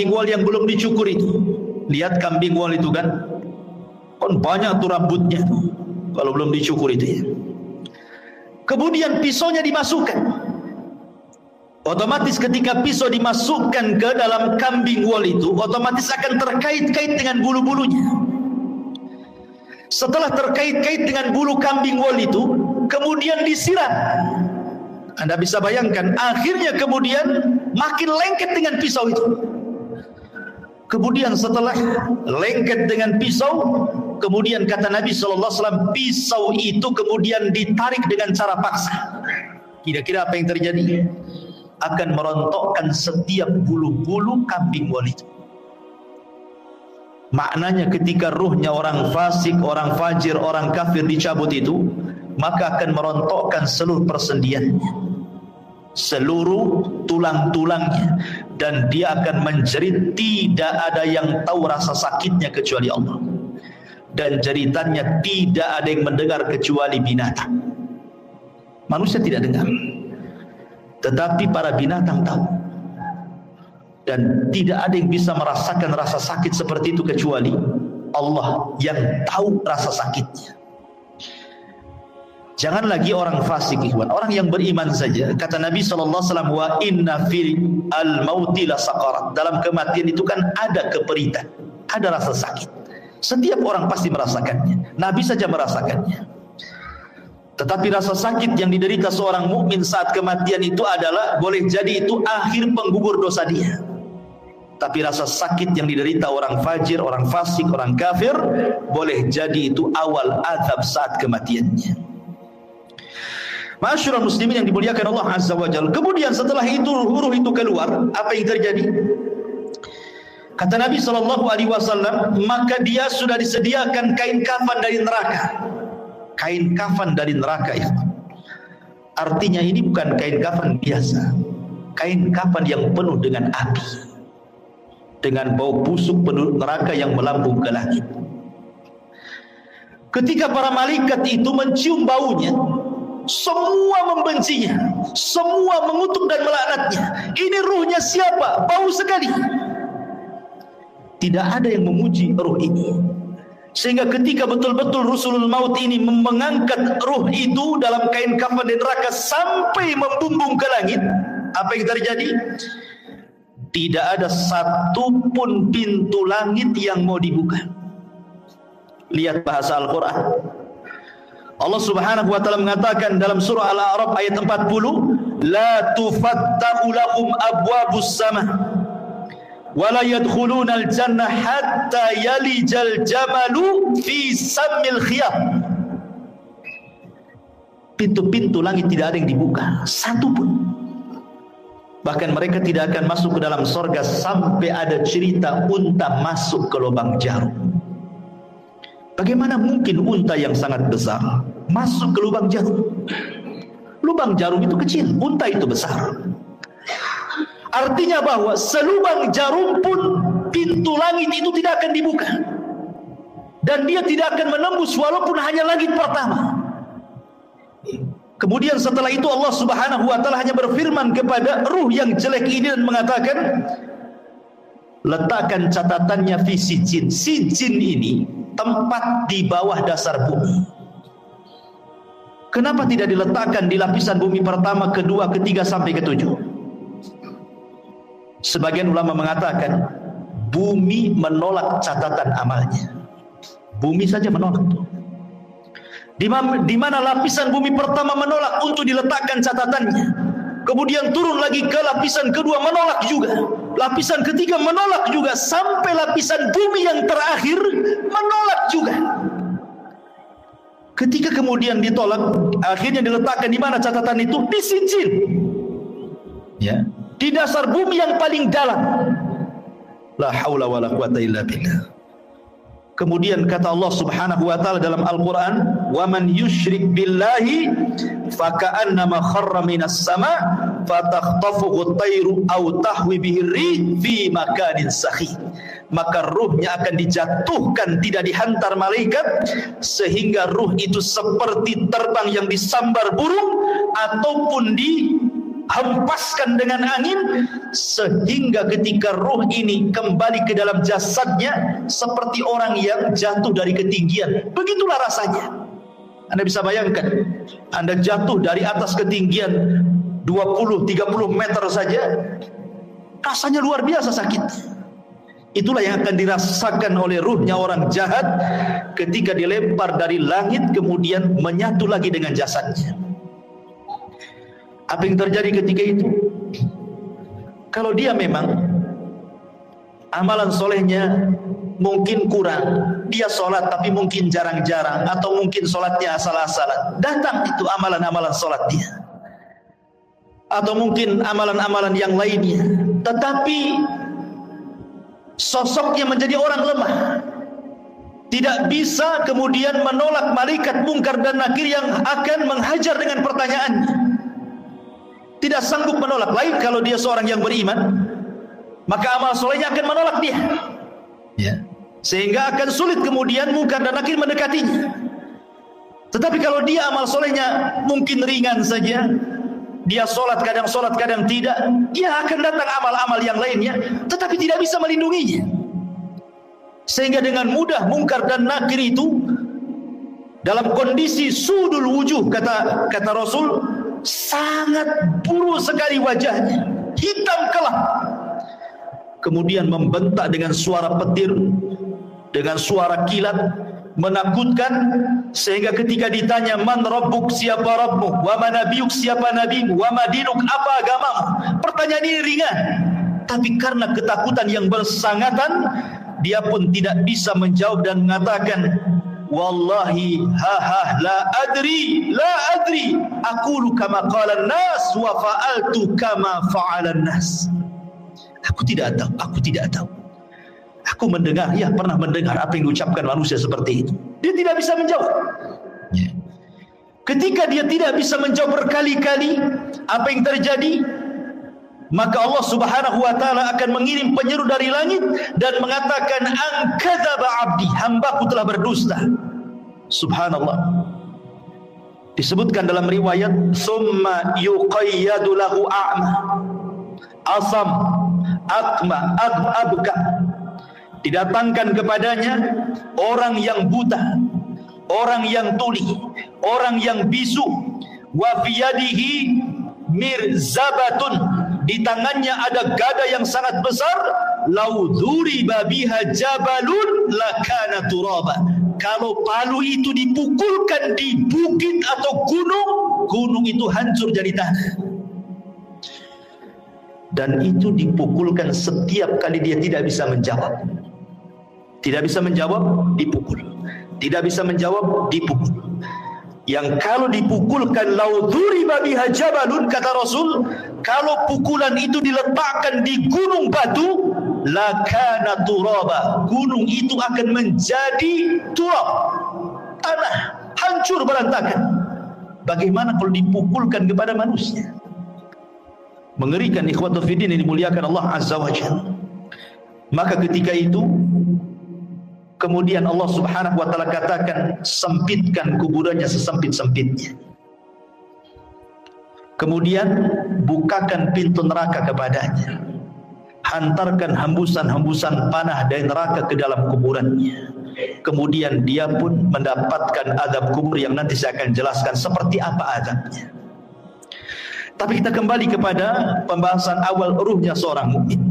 wol, yang belum dicukur itu. Lihat kambing wol itu kan banyak tuh rambutnya kalau belum dicukur itu, ya. Kemudian pisaunya dimasukkan. Otomatis ketika pisau dimasukkan ke dalam kambing wol itu, otomatis akan terkait-kait dengan bulu-bulunya. Setelah terkait-kait dengan bulu kambing wol itu, kemudian disiram. Anda bisa bayangkan, akhirnya kemudian makin lengket dengan pisau itu. Kemudian setelah lengket dengan pisau, kemudian kata Nabi SAW, pisau itu kemudian ditarik dengan cara paksa. Kira-kira apa yang terjadi? Akan merontokkan setiap bulu-bulu kambing wol itu. Maknanya ketika ruhnya orang fasik, orang fajir, orang kafir dicabut itu, maka akan merontokkan seluruh persendiannya, seluruh tulang-tulangnya, dan dia akan menjerit. Tidak ada yang tahu rasa sakitnya kecuali Allah, dan jeritannya tidak ada yang mendengar kecuali binatang. Manusia tidak dengar, tetapi para binatang tahu, dan tidak ada yang bisa merasakan rasa sakit seperti itu kecuali Allah yang tahu rasa sakitnya. Jangan lagi orang fasik, ikhwan, orang yang beriman saja. Kata Nabi SAW, wa inna fil al-mauti la saqarat. Dalam kematian itu kan ada keperitan, ada rasa sakit. Setiap orang pasti merasakannya. Nabi saja merasakannya. Tetapi rasa sakit yang diderita seorang mukmin saat kematian itu adalah, boleh jadi itu akhir penggugur dosa dia. Tapi rasa sakit yang diderita orang fajir, orang fasik, orang kafir, boleh jadi itu awal azab saat kematiannya. Ma'asyiral muslimin yang dimuliakan Allah Azza wa Jalla. Kemudian setelah itu ruh itu keluar, apa yang terjadi? Kata Nabi SAW, maka dia sudah disediakan kain kafan dari neraka. Kain kafan dari neraka, ya. Artinya ini bukan kain kafan biasa, kain kafan yang penuh dengan api, dengan bau busuk penduduk neraka yang melambung ke langit. Ketika para malaikat itu mencium baunya, semua membencinya, semua mengutuk dan melaknatnya. Ini ruhnya siapa? Bau sekali. Tidak ada yang memuji ruh ini. Sehingga ketika betul-betul Rasulul Maut ini mengangkat ruh itu dalam kain kafan di neraka sampai membumbung ke langit, apa yang terjadi? Tidak ada satupun pintu langit yang mau dibuka. Lihat bahasa Al-Quran. Allah Subhanahu wa taala mengatakan dalam surah Al-A'raf ayat 40, la tufattahu lahum abwabus sama wa la yadkhuluna al-jannah hatta yalijal jamalu fi sammil khiyam. Pintu-pintu langit tidak ada yang dibuka, satu pun. Bahkan mereka tidak akan masuk ke dalam surga sampai ada cerita unta masuk ke lubang jarum. Bagaimana mungkin unta yang sangat besar masuk ke lubang jarum? Lubang jarum itu kecil, unta itu besar. Artinya bahwa selubang jarum pun pintu langit itu tidak akan dibuka, dan dia tidak akan menembus walaupun hanya langit pertama. Kemudian setelah itu Allah Subhanahu wa taala hanya berfirman kepada ruh yang jelek ini dan mengatakan, letakkan catatannya fi sijin. Sijin ini tempat di bawah dasar bumi. Kenapa tidak diletakkan di lapisan bumi pertama, kedua, ketiga sampai ketujuh? Sebagian ulama mengatakan bumi menolak catatan amalnya. Bumi saja menolak. Di mana lapisan bumi pertama menolak untuk diletakkan catatannya, kemudian turun lagi ke lapisan kedua menolak juga, lapisan ketiga menolak juga, sampai lapisan bumi yang terakhir menolak juga. Ketika kemudian ditolak, akhirnya diletakkan di mana catatan itu? Di sijin. Ya, di dasar bumi yang paling dalam. La haula wala quwata illa billah. Kemudian kata Allah Subhanahu wa taala dalam Al-Qur'an, "Wa man yusyrik billahi faka'annama kharra minas sama' fatakhtafuhu at-tayru aw tahwi bihi ar-rih fi makanin sahih." Maka ruhnya akan dijatuhkan, tidak dihantar malaikat, sehingga ruh itu seperti terbang yang disambar burung ataupun dihempaskan dengan angin, sehingga ketika ruh ini kembali ke dalam jasadnya seperti orang yang jatuh dari ketinggian. Begitulah rasanya. Anda bisa bayangkan, Anda jatuh dari atas ketinggian 20-30 meter saja, rasanya luar biasa sakit. Itulah yang akan dirasakan oleh ruhnya orang jahat ketika dilempar dari langit kemudian menyatu lagi dengan jasadnya. Apa yang terjadi ketika itu? Kalau dia memang amalan solehnya mungkin kurang, dia sholat tapi mungkin jarang-jarang, atau mungkin sholatnya asal-asalan, datang itu amalan-amalan sholat dia, atau mungkin amalan-amalan yang lainnya, tetapi sosoknya menjadi orang lemah, tidak bisa kemudian menolak malaikat mungkar dan nakir yang akan menghajar dengan pertanyaannya. Tidak sanggup menolak. Lain kalau dia seorang yang beriman, maka amal solehnya akan menolak dia, ya, sehingga akan sulit kemudian mungkar dan nakir mendekatinya. Tetapi kalau dia amal solehnya mungkin ringan saja, dia sholat kadang tidak, dia akan datang amal-amal yang lainnya, tetapi tidak bisa melindunginya. Sehingga dengan mudah mungkar dan nakir itu dalam kondisi sudul wujuh, kata Rasul, sangat buruk sekali wajahnya, hitam kelam, kemudian membentak dengan suara petir, dengan suara kilat, menakutkan, sehingga ketika ditanya man rabbuk, siapa rabbmu, wa man nabiyuk, siapa nabimu, wa madinuk, apa agamamu, pertanyaan ini ringan, tapi karena ketakutan yang bersangatan, dia pun tidak bisa menjawab dan mengatakan, wallahi la adri aqulu kama qala an-nas wa fa'altu kama fa'ala an-nas. Aku tidak tahu. Aku mendengar, ya pernah mendengar apa yang diucapkan manusia seperti itu. Dia tidak bisa menjawab. Ketika dia tidak bisa menjawab berkali-kali, apa yang terjadi? Maka Allah Subhanahu wa taala akan mengirim penyeru dari langit dan mengatakan, an kadzaba abdi, hambaku telah berdusta. Subhanallah. Disebutkan dalam riwayat, summa yuqayyadu lahu a'ma, asam, akma, abka. Didatangkan kepadanya orang yang buta, orang yang tuli, orang yang bisu, wa fiyadihi mirzabatun, di tangannya ada gada yang sangat besar, lau dzuriba biha jabalun lakana turaba. Kalau palu itu dipukulkan di bukit atau gunung itu hancur jadi tanah. Dan itu dipukulkan setiap kali dia tidak bisa menjawab. Tidak bisa menjawab, dipukul. Tidak bisa menjawab, dipukul. Yang kalau dipukulkan lau dzuriba biha jabalun, kata Rasul, kalau pukulan itu diletakkan di gunung batu, lakana turaba, gunung itu akan menjadi turab, tanah, hancur berantakan. Bagaimana kalau dipukulkan kepada manusia? Mengerikan, ikhwatul fiddin yang dimuliakan Allah Azza wa Jalla. Maka ketika itu kemudian Allah Subhanahu wa taala katakan, sempitkan kuburannya sesempit-sempitnya. Kemudian bukakan pintu neraka kepadanya. Hantarkan hembusan-hembusan panah dari neraka ke dalam kuburannya. Kemudian dia pun mendapatkan azab kubur yang nanti saya akan jelaskan seperti apa azabnya. Tapi kita kembali kepada pembahasan awal ruhnya seorang mukmin.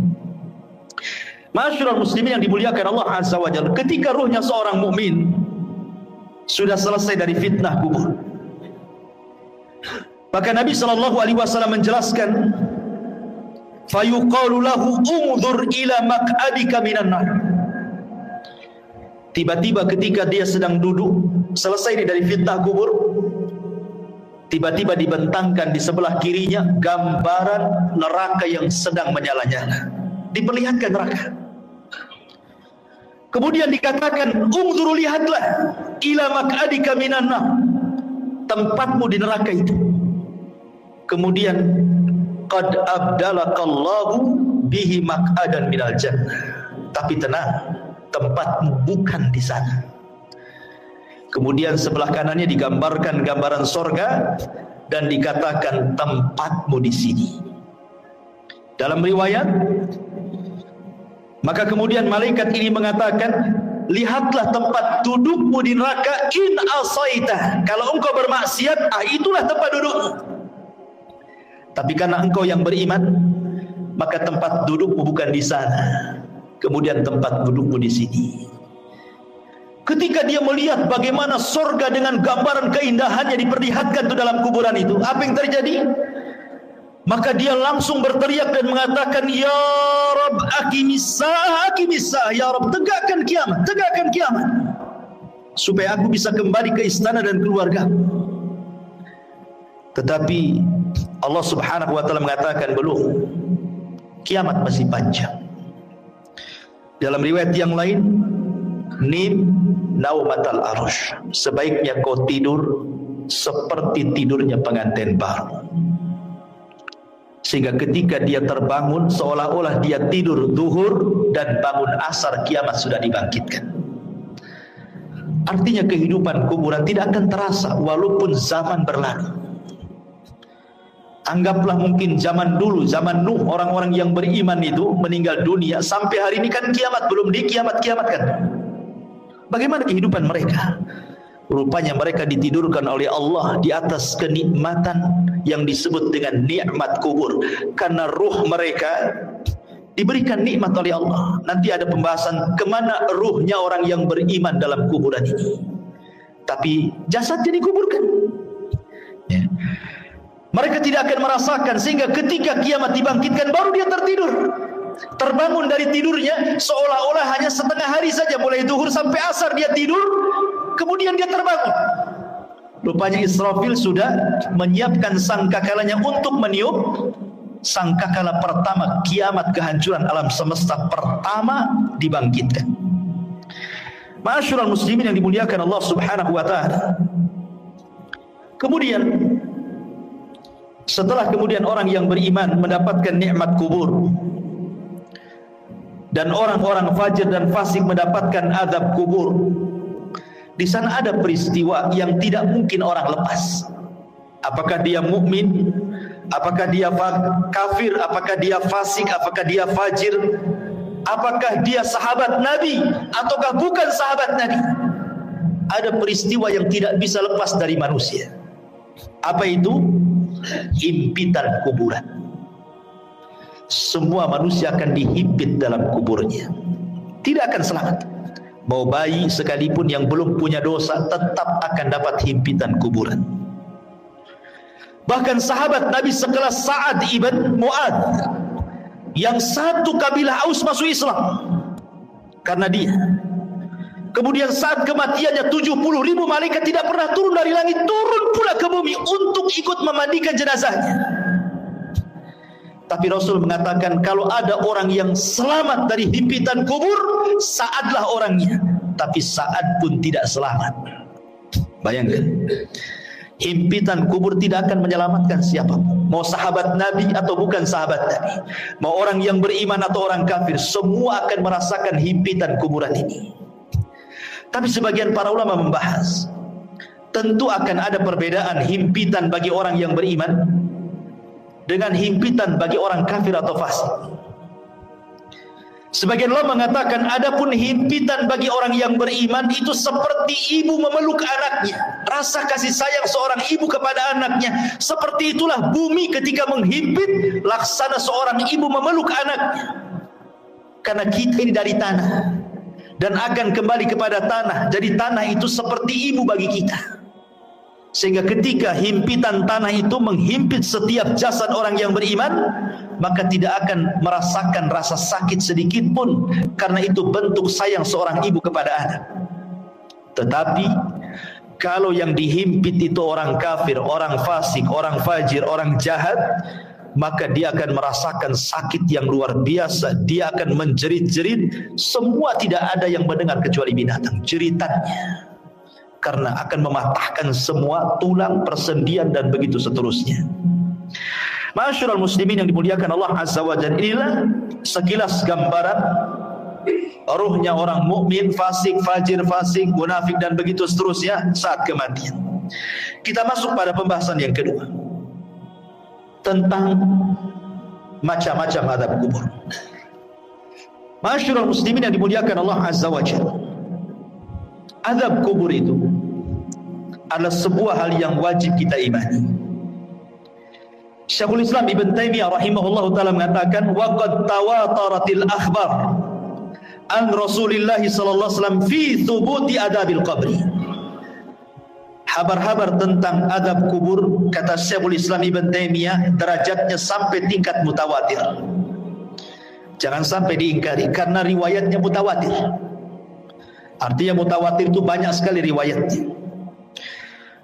Masyarul muslimin yang dimuliakan Allah Azza wa Jalla, ketika ruhnya seorang mukmin sudah selesai dari fitnah kubur, maka Nabi sallallahu alaihi wasallam menjelaskan, fayuqalu lahu umdhur ila maq'adika minan nar. Tiba-tiba ketika dia sedang duduk selesai dari fitnah kubur, tiba-tiba dibentangkan di sebelah kirinya gambaran neraka yang sedang menyala-nyala. Diperlihatkan neraka. Kemudian dikatakan, "Ungzuru, lihatlah ila maq'adika minan nar." Tempatmu di neraka itu. Kemudian qad abdalakallahu bihi maq'adan minal jannah. Tapi tenang, tempatmu bukan di sana. Kemudian sebelah kanannya digambarkan gambaran sorga dan dikatakan tempatmu di sini. Dalam riwayat, maka kemudian malaikat ini mengatakan, lihatlah tempat dudukmu di neraka in asaita. Kalau engkau bermaksiat, itulah tempat dudukmu. Tapi karena engkau yang beriman, maka tempat dudukmu bukan di sana. Kemudian tempat dudukmu di sini. Ketika dia melihat bagaimana sorga dengan gambaran keindahannya diperlihatkan itu dalam kuburan itu, apa yang terjadi? Maka dia langsung berteriak dan mengatakan, "Ya Rabb, aqimis-sa'ah, aqimis-sa'ah. Ya Rabb, tegakkan kiamat, tegakkan kiamat, supaya aku bisa kembali ke istana dan keluarga." Tetapi Allah Subhanahu wa taala mengatakan, belum. Kiamat masih panjang. Dalam riwayat yang lain, nim naumatal arush. Sebaiknya kau tidur seperti tidurnya pengantin baru. Sehingga ketika dia terbangun, seolah-olah dia tidur zuhur dan bangun asar, kiamat sudah dibangkitkan. Artinya kehidupan kuburan tidak akan terasa walaupun zaman berlalu. Anggaplah mungkin zaman dulu, zaman Nuh, orang-orang yang beriman itu meninggal dunia, sampai hari ini kan kiamat belum dikiamat-kiamatkan. Bagaimana kehidupan mereka? Rupanya mereka ditidurkan oleh Allah di atas kenikmatan yang disebut dengan nikmat kubur. Karena ruh mereka diberikan nikmat oleh Allah. Nanti ada pembahasan kemana ruhnya orang yang beriman dalam kuburan ini. Tapi jasadnya dikuburkan. Ya. Mereka tidak akan merasakan, sehingga ketika kiamat dibangkitkan baru dia tertidur. Terbangun dari tidurnya seolah-olah hanya setengah hari saja, mulai zuhur sampai asar dia tidur, kemudian dia terbangun. Rupanya Israfil sudah menyiapkan sangkakalanya untuk meniup sangkakala pertama kiamat, kehancuran alam semesta pertama dibangkitkan. Ma'asyiral muslimin yang dimuliakan Allah Subhanahu wa taala. Kemudian setelah kemudian orang yang beriman mendapatkan nikmat kubur, dan orang-orang fajir dan fasik mendapatkan azab kubur, di sana ada peristiwa yang tidak mungkin orang lepas. Apakah dia mukmin, apakah dia kafir, apakah dia fasik, apakah dia fajir, apakah dia sahabat Nabi ataukah bukan sahabat Nabi, ada peristiwa yang tidak bisa lepas dari manusia. Apa itu? Himpitan kuburan. Semua manusia akan dihimpit dalam kuburnya, tidak akan selamat. Mau bayi sekalipun yang belum punya dosa tetap akan dapat himpitan kuburan. Bahkan sahabat Nabi sekelas Sa'ad ibn Mu'adz, yang satu kabilah Aus masuk Islam karena dia. Kemudian saat kematiannya 70.000 malaikat tidak pernah turun dari langit, turun pula ke bumi untuk ikut memandikan jenazahnya. Tapi Rasul mengatakan, kalau ada orang yang selamat dari himpitan kubur, Sa'adlah orangnya. Tapi Sa'ad pun tidak selamat. Bayangkan, himpitan kubur tidak akan menyelamatkan siapapun, mau sahabat Nabi atau bukan sahabat Nabi, mau orang yang beriman atau orang kafir, semua akan merasakan himpitan kuburan ini. Tapi sebagian para ulama membahas, tentu akan ada perbedaan himpitan bagi orang yang beriman dengan himpitan bagi orang kafir atau fasik. Sebagian ulama mengatakan, adapun himpitan bagi orang yang beriman itu seperti ibu memeluk anaknya. Rasa kasih sayang seorang ibu kepada anaknya, seperti itulah bumi ketika menghimpit, laksana seorang ibu memeluk anaknya. Karena kita ini dari tanah dan akan kembali kepada tanah. Jadi tanah itu seperti ibu bagi kita. Sehingga ketika himpitan tanah itu menghimpit setiap jasad orang yang beriman, maka tidak akan merasakan rasa sakit sedikit pun, karena itu bentuk sayang seorang ibu kepada anak. Tetapi Kalau yang dihimpit itu orang kafir, orang fasik, orang fajir, orang jahat, maka dia akan merasakan sakit yang luar biasa. Dia akan menjerit-jerit. Semua tidak ada yang mendengar kecuali binatang jeritannya, karena akan mematahkan semua tulang, persendian, dan begitu seterusnya. Ma'asyiral muslimin yang dimuliakan Allah Azza wa Jalla, inilah sekilas gambaran ruhnya orang mukmin, fasik, fajir, fasik, munafik, dan begitu seterusnya saat kematian. Kita masuk pada pembahasan yang kedua tentang macam-macam azab kubur. Ma'asyiral muslimin yang dimuliakan Allah Azza wa Jalla, azab kubur itu adalah sebuah hal yang wajib kita imani. Syekhul Islam Ibn Taimiyah rahimahullahu ta'ala mengatakan, وَقَدْ تَوَاتَرَتِ الْأَخْبَارِ an Rasulillah sallallahu alaihi wasallam fi thubuti adabil qabri. Habar-habar tentang adab kubur, kata Syekhul Islam Ibn Taimiyah, derajatnya sampai tingkat mutawatir. Jangan sampai diingkari, karena riwayatnya mutawatir. Artinya mutawatir itu banyak sekali riwayatnya.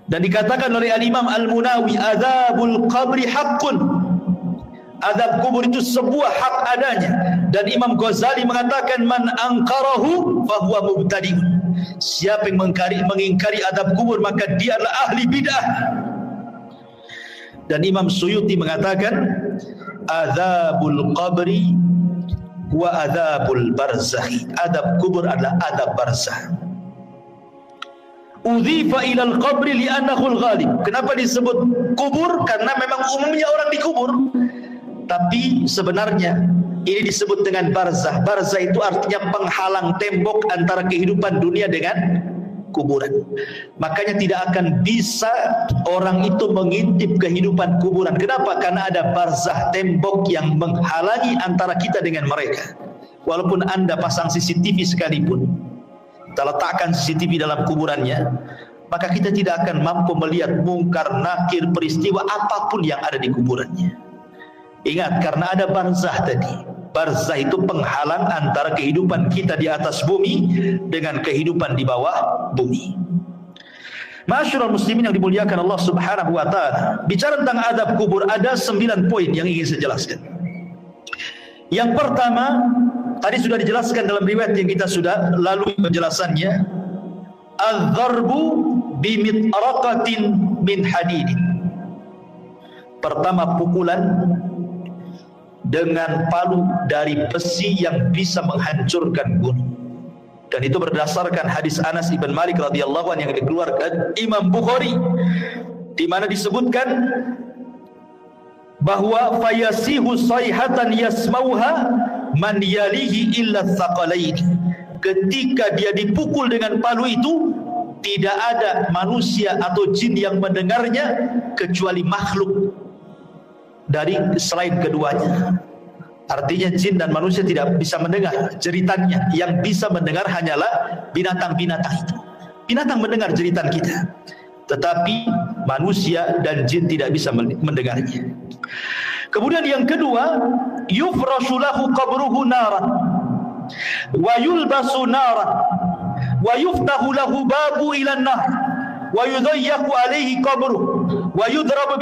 Dan dikatakan oleh Al-Imam Al-Munawi, adabul qabri haqqun. Azab kubur itu sebuah hak adanya. Dan Imam Ghazali mengatakan, man angkarahu fahuwa mubtadi'un. Siapa yang mengingkari azab kubur, maka dia adalah ahli bid'ah. Dan Imam Suyuti mengatakan, azabul qabri wa azabul barzakhi. Azab kubur adalah azab barzakh. Udhifa ilal qabri li'annahu al-ghalib. Kenapa disebut kubur? Karena memang umumnya orang dikubur. Tapi sebenarnya ini disebut dengan barzah. Barzah itu artinya penghalang tembok antara kehidupan dunia dengan kuburan. Makanya tidak akan bisa orang itu mengintip kehidupan kuburan. Kenapa? Karena ada barzah, tembok yang menghalangi antara kita dengan mereka. Walaupun Anda pasang CCTV sekalipun, kita letakkan CCTV dalam kuburannya, maka kita tidak akan mampu melihat mungkar, nakir, peristiwa apapun yang ada di kuburannya. Ingat, karena ada barzah tadi. Barzah itu penghalang antara kehidupan kita di atas bumi dengan kehidupan di bawah bumi. Ma'asyiral muslimin yang dimuliakan Allah Subhanahu wa taala, bicara tentang adab kubur ada 9 poin yang ingin saya jelaskan. Yang pertama, tadi sudah dijelaskan dalam riwayat yang kita sudah lalui penjelasannya, az-zarbu bimitraqatin min hadidin. Pertama, pukulan dengan palu dari besi yang bisa menghancurkan gunung. Dan itu berdasarkan hadis Anas ibn Malik radhiyallahu anhu yang dikeluarkan Imam Bukhari, di mana disebutkan bahwa fayasihu sayhatan yasmauha man yalihi illa tsaqalain. Ketika dia dipukul dengan palu itu, tidak ada manusia atau jin yang mendengarnya kecuali makhluk dari selain keduanya. Artinya jin dan manusia tidak bisa mendengar jeritannya. Yang bisa mendengar hanyalah binatang-binatang itu. Binatang mendengar jeritan kita, tetapi manusia dan jin tidak bisa mendengarnya. Kemudian yang kedua, yufrashu lahu qabruhu naran wa yulbasu naran wa yuftahu lahu babu ila an-nar wa yudayyaku alaihi qabruhu wa yudrabu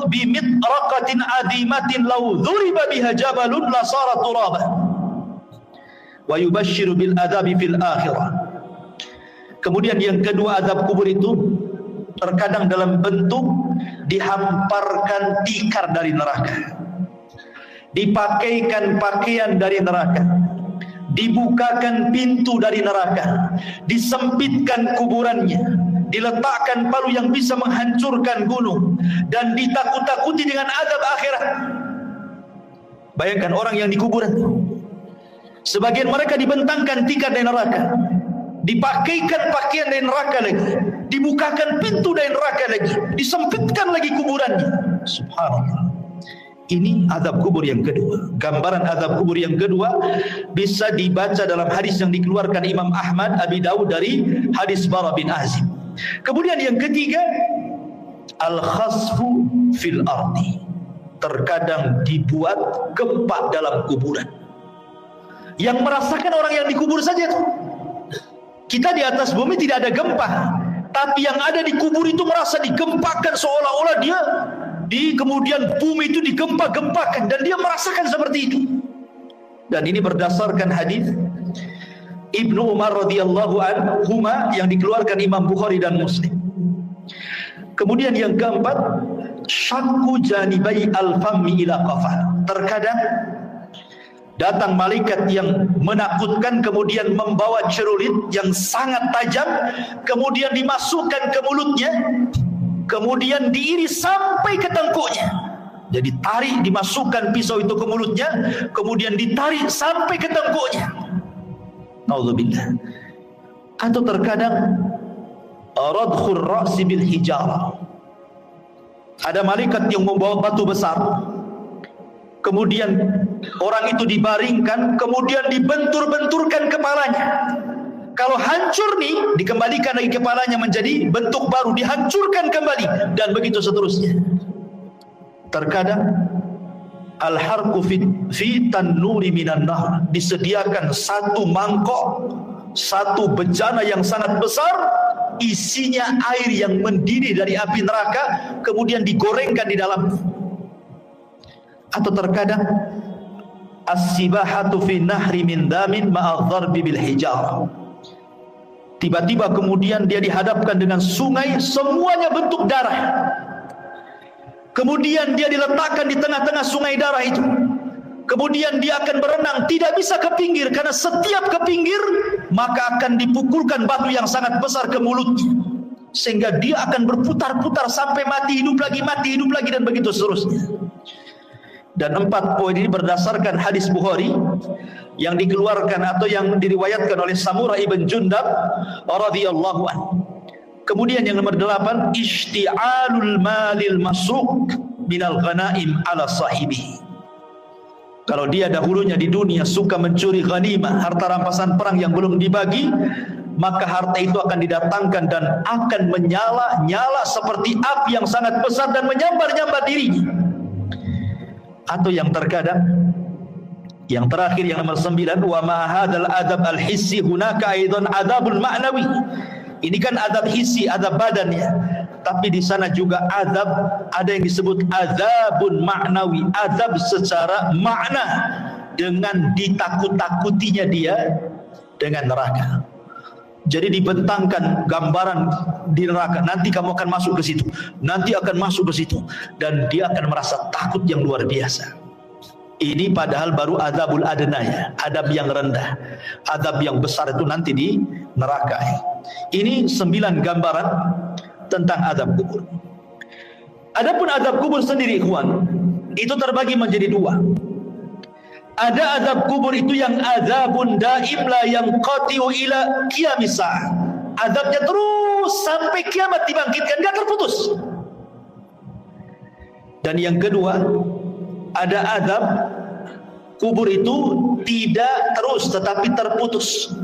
bimitraqatin adimatin law dhuriba biha jabalun la sara turaba wa yubashshiru bil adabi fil akhirah. Kemudian yang kedua, azab kubur itu terkadang dalam bentuk dihamparkan tikar dari neraka, dipakaikan pakaian dari neraka, dibukakan pintu dari neraka, disempitkan kuburannya, diletakkan palu yang bisa menghancurkan gunung, dan ditakut-takuti dengan azab akhirat. Bayangkan orang yang di kuburan, sebagian mereka dibentangkan tikar dari neraka, dipakaikan pakaian dari neraka lagi, dibukakan pintu dari neraka lagi, disempitkan lagi kuburannya. Subhanallah. Ini azab kubur yang kedua. Gambaran azab kubur yang kedua bisa dibaca dalam hadis yang dikeluarkan Imam Ahmad, Abi Dawud dari hadis Bara bin Azib. Kemudian yang ketiga, al-khasfu fil ardi. Terkadang dibuat gempa dalam kuburan. Yang merasakan orang yang dikubur saja itu. Kita di atas bumi tidak ada gempa. tapi yang ada di kubur itu merasa digempakan, seolah-olah dia kemudian bumi itu digempa-gempakan, dan dia merasakan seperti itu. Dan ini berdasarkan hadis Ibnu Umar radhiyallahu anhuma yang dikeluarkan Imam Bukhari dan Muslim. Kemudian yang keempat, syakku janibai al-fammi ila qafah. Terkadang datang malaikat yang menakutkan, kemudian membawa celurit yang sangat tajam, kemudian dimasukkan ke mulutnya, kemudian diiris sampai ke tengkuknya. Jadi tarik, dimasukkan pisau itu ke mulutnya, kemudian ditarik sampai ke tengkuknya. Nauzubillah. Atau terkadang radkhur ra'si bil hijarah. Ada malaikat yang membawa batu besar, kemudian orang itu dibaringkan, kemudian dibentur-benturkan kepalanya. Kalau hancur nih, dikembalikan lagi kepalanya menjadi bentuk baru, dihancurkan kembali, dan begitu seterusnya. Terkadang al-harqu fi tannuri minan nar, disediakan satu mangkok, satu bejana yang sangat besar, isinya air yang mendidih dari api neraka, kemudian digorengkan di dalam. Atau terkadang as-sibahatu fi nahri min damin ma'adh-dharbi bil hijarah. Tiba-tiba kemudian dia dihadapkan dengan sungai, semuanya bentuk darah. Kemudian dia diletakkan di tengah-tengah sungai darah itu. Kemudian dia akan berenang, tidak bisa ke pinggir, karena setiap ke pinggir maka akan dipukulkan batu yang sangat besar ke mulutnya, sehingga dia akan berputar-putar sampai mati hidup lagi, dan begitu seterusnya. Dan 4 poin ini berdasarkan hadis Bukhari yang dikeluarkan atau yang diriwayatkan oleh Samurah ibn Jundab radhiyallahu anhu. Kemudian yang nomor 8, ishti'alul malil masruq minal ghanaim ala sahibi. Kalau dia dahulunya di dunia suka mencuri ghanimah, harta rampasan perang yang belum dibagi, maka harta itu akan didatangkan dan akan menyala-nyala seperti api yang sangat besar dan menyambar-nyambar dirinya. Atau yang terkadang, yang terakhir yang nomor 9, wa ma hadzal adab al-hissi hunaka aidan adabul ma'nawi. Ini kan adab hissi, adab badannya, tapi di sana juga adab, ada yang disebut adabun ma'nawi, adab secara makna, dengan ditakut-takutinya dia dengan neraka. Jadi dibentangkan gambaran di neraka, nanti kamu akan masuk ke situ, nanti akan masuk ke situ, dan dia akan merasa takut yang luar biasa. Ini padahal baru adabul adna, ya, adab yang rendah. Adab yang besar itu nanti di neraka. Ini 9 gambaran tentang adab kubur. Adapun adab kubur sendiri, ikhwan, itu terbagi menjadi 2. Ada adab kubur itu yang adabun daim la yanqati'u ila qiyamis sa'ah. Adabnya terus sampai kiamat dibangkitkan, enggak terputus. Dan yang kedua, ada adab kubur itu tidak terus tetapi terputus.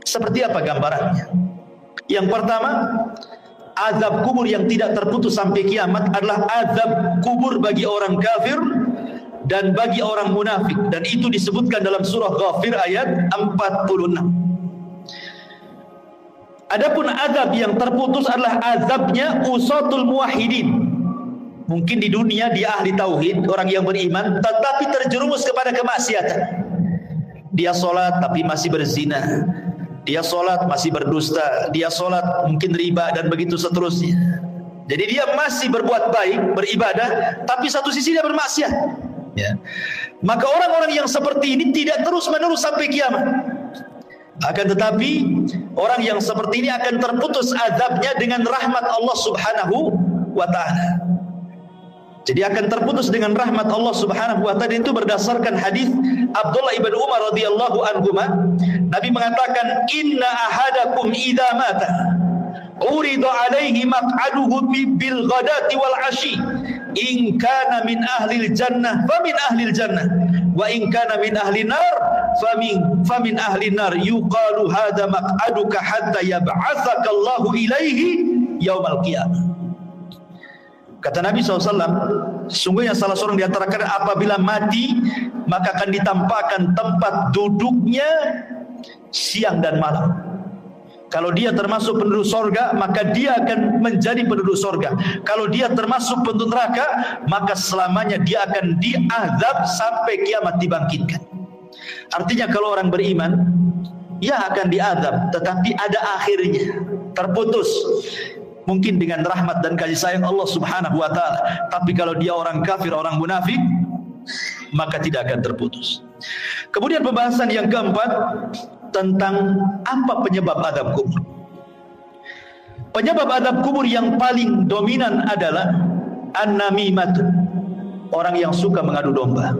Seperti apa gambarannya? Yang pertama, azab kubur yang tidak terputus sampai kiamat adalah azab kubur bagi orang kafir dan bagi orang munafik, dan itu disebutkan dalam surah Ghafir ayat 46. Adapun azab yang terputus adalah azabnya usatul muwahhidin. Mungkin di dunia dia ahli tauhid, orang yang beriman, tetapi terjerumus kepada kemaksiatan. Dia sholat tapi masih berzina, dia sholat masih berdusta, dia sholat mungkin riba, dan begitu seterusnya. Jadi dia masih berbuat baik, beribadah, tapi satu sisi dia bermaksiat, ya. Maka orang-orang yang seperti ini tidak terus-menerus sampai kiamat. Akan tetapi orang yang seperti ini akan terputus azabnya dengan rahmat Allah Subhanahu wa ta'ala. Jadi akan terputus dengan rahmat Allah Subhanahu wa ta'ala. Itu berdasarkan hadis Abdullah ibn Umar radhiyallahu anhuma. Nabi mengatakan, inna ahadakum idza mata urida alaihi maq'aduhu bil ghadati wal ashi, in kana min ahlil jannah famin ahlil jannah, wa in kana min ahlin nar famin ahlin nar, yuqalu hadza maq'aduka hatta yab'atsaka Allahu ilaihi yaumal qiyamah. Kata Nabi SAW, sesungguhnya salah seorang di antara kalian apabila mati, maka akan ditampakkan tempat duduknya siang dan malam. Kalau dia termasuk penduduk sorga, maka dia akan menjadi penduduk sorga. Kalau dia termasuk penduduk neraka, maka selamanya dia akan diazab sampai kiamat dibangkitkan. Artinya kalau orang beriman, ya akan diazab, tetapi ada akhirnya, terputus. Mungkin dengan rahmat dan kasih sayang Allah Subhanahu wa ta'ala. Tapi kalau dia orang kafir, orang munafik, maka tidak akan terputus. Kemudian pembahasan yang keempat tentang apa penyebab azab kubur. Penyebab azab kubur yang paling dominan adalah an-namimah, orang yang suka mengadu domba.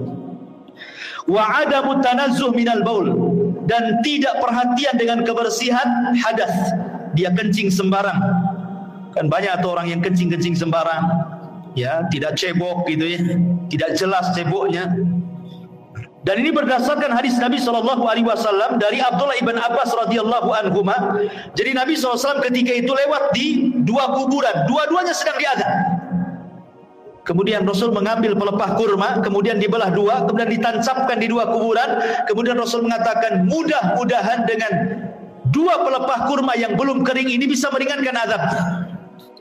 Wa adamu tanazzuh minal baul, dan tidak perhatian dengan kebersihan hadas. Dia kencing sembarang. Kan banyak tuh orang yang kencing-kencing sembarang, ya, tidak cebok gitu ya, tidak jelas ceboknya. Dan ini berdasarkan hadis Nabi SAW dari Abdullah ibn Abbas radhiyallahu anhuma. Jadi Nabi SAW ketika itu lewat di dua kuburan, dua-duanya sedang diazab. Kemudian Rasul mengambil pelepah kurma, kemudian dibelah dua, kemudian ditancapkan di dua kuburan. Kemudian Rasul mengatakan, mudah-mudahan dengan dua pelepah kurma yang belum kering ini bisa meringankan azab.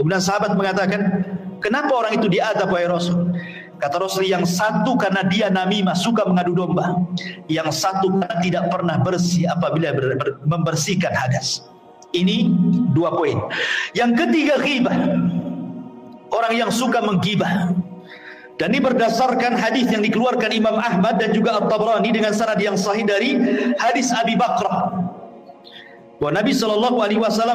Kemudian sahabat mengatakan, kenapa orang itu diazab wahai Rasul? Kata Rasul, yang satu karena dia namimah, suka mengadu domba. Yang satu karena tidak pernah bersih apabila membersihkan hadas. Ini dua poin. Yang ketiga, ghibah. Orang yang suka menggibah. Dan ini berdasarkan hadis yang dikeluarkan Imam Ahmad dan juga At-Tabrani dengan sanad yang sahih dari hadis Abi Bakrah. Bahwa Nabi SAW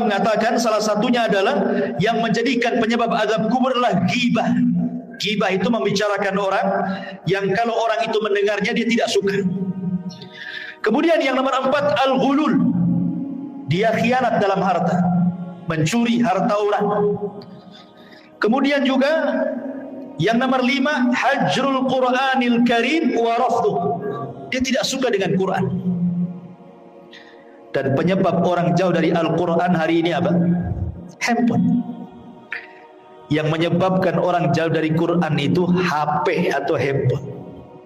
mengatakan salah satunya adalah yang menjadikan penyebab azab kubur adalah ghibah. Ghibah itu membicarakan orang yang kalau orang itu mendengarnya dia tidak suka. Kemudian yang nomor 4, al-ghulul. Dia khianat dalam harta, mencuri harta orang. Kemudian juga yang nomor 5, hajrul Qur'anil Karim wa rafduh. Dia tidak suka dengan Quran. Dan penyebab orang jauh dari Al-Quran hari ini apa? Handphone. Yang menyebabkan orang jauh dari Quran itu HP atau handphone.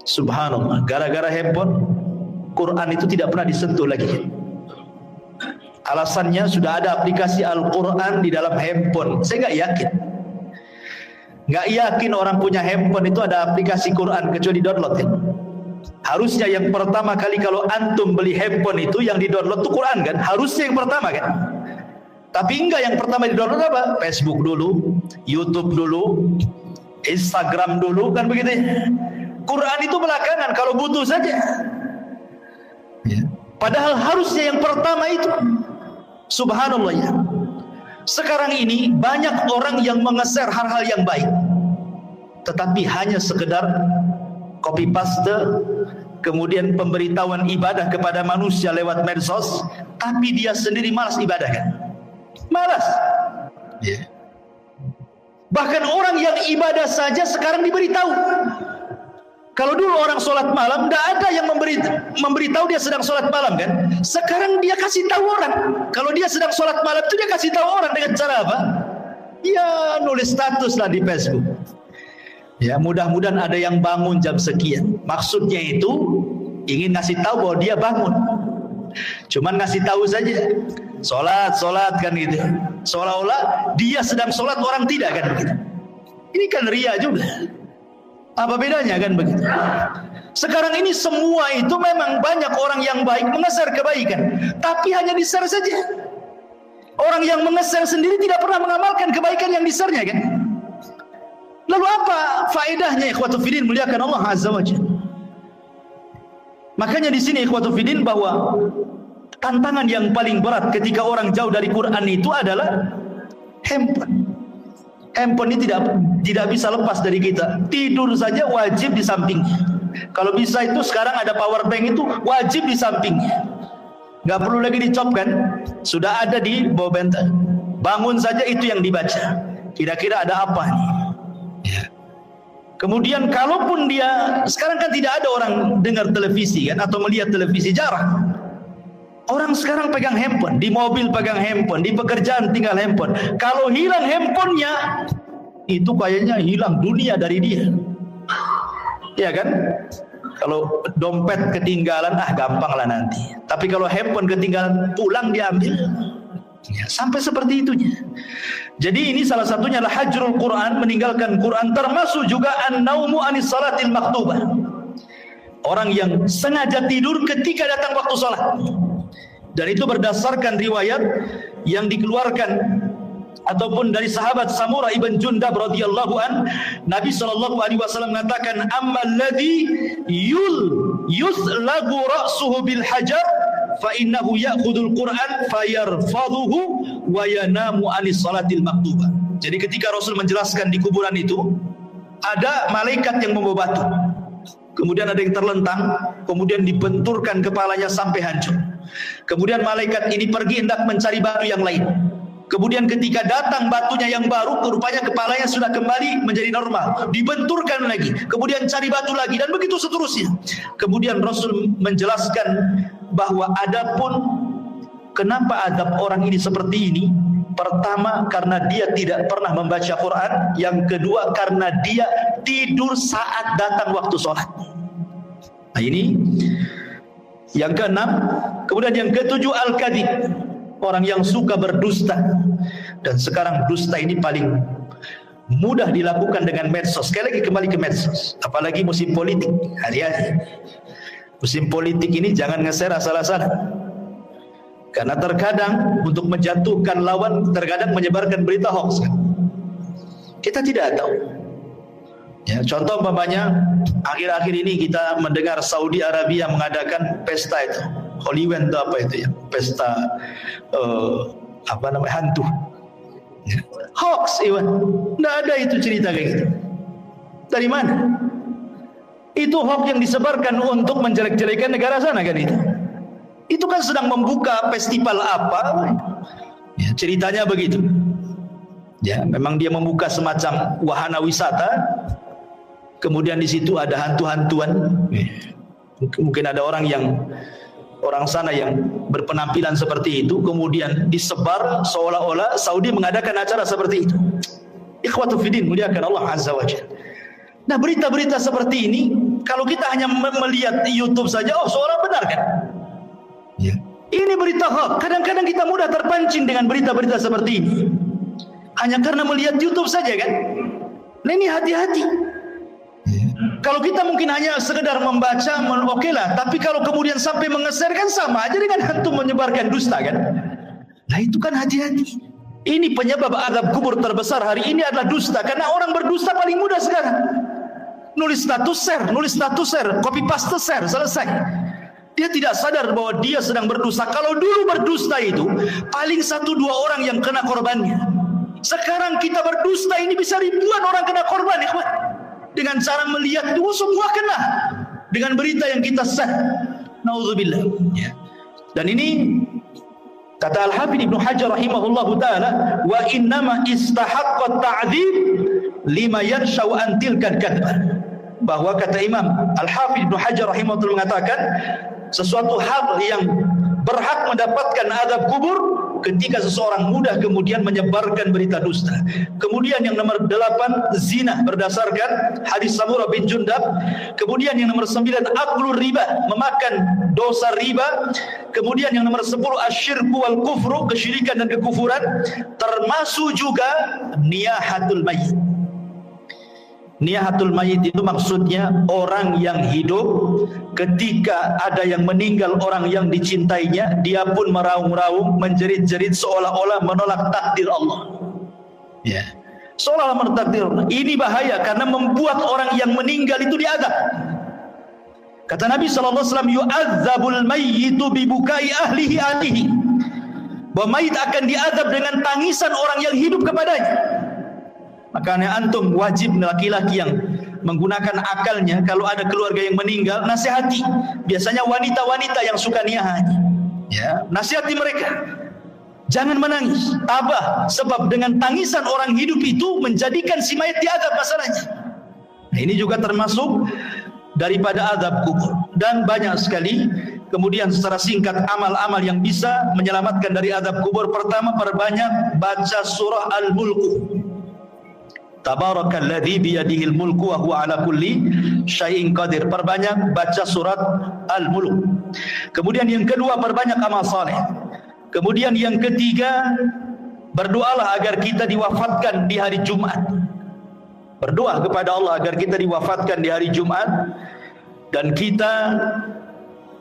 Subhanallah, gara-gara handphone, Quran itu tidak pernah disentuh lagi. Alasannya sudah ada aplikasi Al-Quran di dalam handphone. Saya nggak yakin. Nggak yakin orang punya handphone itu ada aplikasi Quran kecuali download kan. Harusnya yang pertama kali kalau antum beli handphone itu yang di download itu Quran kan. Harusnya yang pertama kan. Tapi enggak, yang pertama di download apa? Facebook dulu, YouTube dulu, Instagram dulu, kan begitu ya. Quran itu belakangan kalau butuh saja. Padahal harusnya yang pertama itu. Subhanallah ya. Sekarang ini banyak orang yang mengeser hal-hal yang baik, tetapi hanya sekedar copy paste, kemudian pemberitahuan ibadah kepada manusia lewat medsos, tapi dia sendiri malas ibadah kan? Malas. Bahkan orang yang ibadah saja sekarang diberitahu. Kalau dulu orang sholat malam, tidak ada yang memberitahu dia sedang sholat malam kan? Sekarang dia kasih tahu orang. Kalau dia sedang sholat malam itu dia kasih tahu orang dengan cara apa? Ya nulis status lah di Facebook. Ya mudah-mudahan ada yang bangun jam sekian. Maksudnya itu ingin ngasih tahu bahwa dia bangun. Cuman ngasih tahu saja. Sholat kan gitu. Seolah-olah dia sedang sholat, orang tidak kan begitu. Ini kan ria juga. Apa bedanya kan begitu? Sekarang ini semua itu memang banyak orang yang baik mengeser kebaikan, tapi hanya di-share saja. Orang yang mengeser sendiri tidak pernah mengamalkan kebaikan yang di-share-nya kan. Lalu apa faedahnya ikhwatu fiddin muliakan Allah Azza wa Jalla? Makanya di sini ikhwatu fiddin bahwa tantangan yang paling berat ketika orang jauh dari Quran itu adalah handphone. Handphone ini tidak bisa lepas dari kita. Tidur saja wajib di sampingnya. Kalau bisa itu sekarang ada power bank itu wajib di sampingnya. Nggak perlu lagi dicopkan, sudah ada di bawah bantal. Bangun saja itu yang dibaca. Kira-kira ada apa nih? Kemudian kalaupun dia sekarang kan tidak ada orang dengar televisi kan atau melihat televisi, jarang. Orang sekarang pegang handphone, di mobil pegang handphone, di pekerjaan tinggal handphone. Kalau hilang handphonenya, itu kayaknya hilang dunia dari dia. Ya kan? Kalau dompet ketinggalan, gampang lah nanti. Tapi kalau handphone ketinggalan, pulang diambil. Ya, sampai seperti itunya. Jadi ini salah satunya adalah hajrul Quran, meninggalkan Quran, termasuk juga an-naumu anis salatil maktubah. Orang yang sengaja tidur ketika datang waktu salat. Dan itu berdasarkan riwayat yang dikeluarkan ataupun dari sahabat Samurah ibn Jundab radhiyallahu an, Nabi sallallahu alaihi wasallam mengatakan, ammal ladzi yuslagu ra'suhu bil hajar fa innahu ya'khudul Qur'an fayarfadhuhu wa yanamu anis salatil maktubah. Jadi ketika Rasul menjelaskan di kuburan itu ada malaikat yang membawa batu. Kemudian ada yang terlentang, kemudian dibenturkan kepalanya sampai hancur. Kemudian malaikat ini pergi hendak mencari batu yang lain. Kemudian ketika datang batunya yang baru, rupanya kepalanya sudah kembali menjadi normal. Dibenturkan lagi, kemudian cari batu lagi, dan begitu seterusnya. Kemudian Rasul menjelaskan bahwa adapun kenapa adab orang ini seperti ini, pertama karena dia tidak pernah membaca Quran, yang kedua karena dia tidur saat datang waktu sholat. Nah ini yang keenam. Kemudian yang ketujuh al-kadhib, orang yang suka berdusta. Dan sekarang dusta ini paling mudah dilakukan dengan medsos. Sekali lagi kembali ke medsos, apalagi musim politik. Hati-hati, musim politik ini jangan nge-share asal-asalan. Karena terkadang untuk menjatuhkan lawan, terkadang menyebarkan berita hoax. Kita tidak tahu. Ya, contoh umpamanya akhir-akhir ini kita mendengar Saudi Arabia mengadakan pesta itu, Hollywood itu apa itu ya, pesta hantu. Ya. Hoax, Iwan. Tidak ada itu cerita kayak gitu. Dari mana? Itu hoax yang disebarkan untuk menjelek-jelekan negara sana kan itu. Itu kan sedang membuka festival apa? Ya, ceritanya begitu. Ya, memang dia membuka semacam wahana wisata. Kemudian di situ ada hantu-hantuan. Mungkin ada orang sana yang berpenampilan seperti itu, kemudian disebar seolah-olah Saudi mengadakan acara seperti itu. Ikhwatu fiddin, muliakan Allah Azza wa Jalla. Nah, berita-berita seperti ini kalau kita hanya melihat di YouTube saja, oh seolah benar kan? Ya. Ini berita hoax. Kadang-kadang kita mudah terpancing dengan berita-berita seperti ini hanya karena melihat YouTube saja kan. Nah ini hati-hati. Ya. Kalau kita mungkin hanya sekedar membaca, oke lah. Tapi kalau kemudian sampai mengeser kan sama aja dengan hantu menyebarkan dusta kan. Nah itu kan hati-hati. Ini penyebab azab kubur terbesar hari ini adalah dusta. Karena orang berdusta paling mudah sekarang. Nulis status share, copy paste share, selesai. Dia tidak sadar bahwa dia sedang berdusta. Kalau dulu berdusta itu paling 1-2 orang yang kena korbannya. Sekarang kita berdusta ini bisa ribuan orang kena korban, ikhwan. Dengan cara melihat itu semua kena dengan berita yang kita share. Nauzubillah. Ya. Dan ini kata Al-Hafidz Ibnu Hajar rahimahullahu taala, wa innama istahaqqa ta'dzib lima yanshau an tilka kadzbah. Bahwa kata Imam Al-Hafidz Ibnu Hajar rahimahullah mengatakan sesuatu hal yang berhak mendapatkan azab kubur ketika seseorang mudah kemudian menyebarkan berita dusta. Kemudian yang nomor 8 zina berdasarkan hadis Samurah bin Jundab. Kemudian yang nomor 9 aklur riba, memakan dosa riba. Kemudian yang nomor 10 asyirku wal kufru, kesyirikan dan kekufuran. Termasuk juga niyahatul mayyit. Niyahatul mayyit itu maksudnya orang yang hidup ketika ada yang meninggal, orang yang dicintainya, dia pun meraung-raung, menjerit-jerit seolah-olah menolak takdir Allah. Ya, seolah-olah menolak takdir Allah. Ini bahaya karena membuat orang yang meninggal itu diazab. Kata Nabi sallallahu alaihi wasallam, yu'adzabul mayyitu bibukai ahlihi. Bahwa mayit akan diazab dengan tangisan orang yang hidup kepadanya. Makanya antum wajib, laki-laki yang menggunakan akalnya, kalau ada keluarga yang meninggal, nasihati. Biasanya wanita-wanita yang suka niyahan, ya, nasihati mereka. Jangan menangis, tabah, sebab dengan tangisan orang hidup itu menjadikan si mayat diazab masalahnya. Nah, ini juga termasuk daripada azab kubur. Dan banyak sekali. Kemudian secara singkat amal-amal yang bisa menyelamatkan dari azab kubur. Pertama, perbanyak baca surah Al-Mulk. Tabarakalladzi biyadihil mulku wa huwa ala kulli syai'in qadir. Perbanyak baca surat Al-Mulk. Kemudian yang kedua, perbanyak amal saleh. Kemudian yang ketiga, berdoalah agar kita diwafatkan di hari Jumat. Berdoa kepada Allah agar kita diwafatkan di hari Jumat, dan kita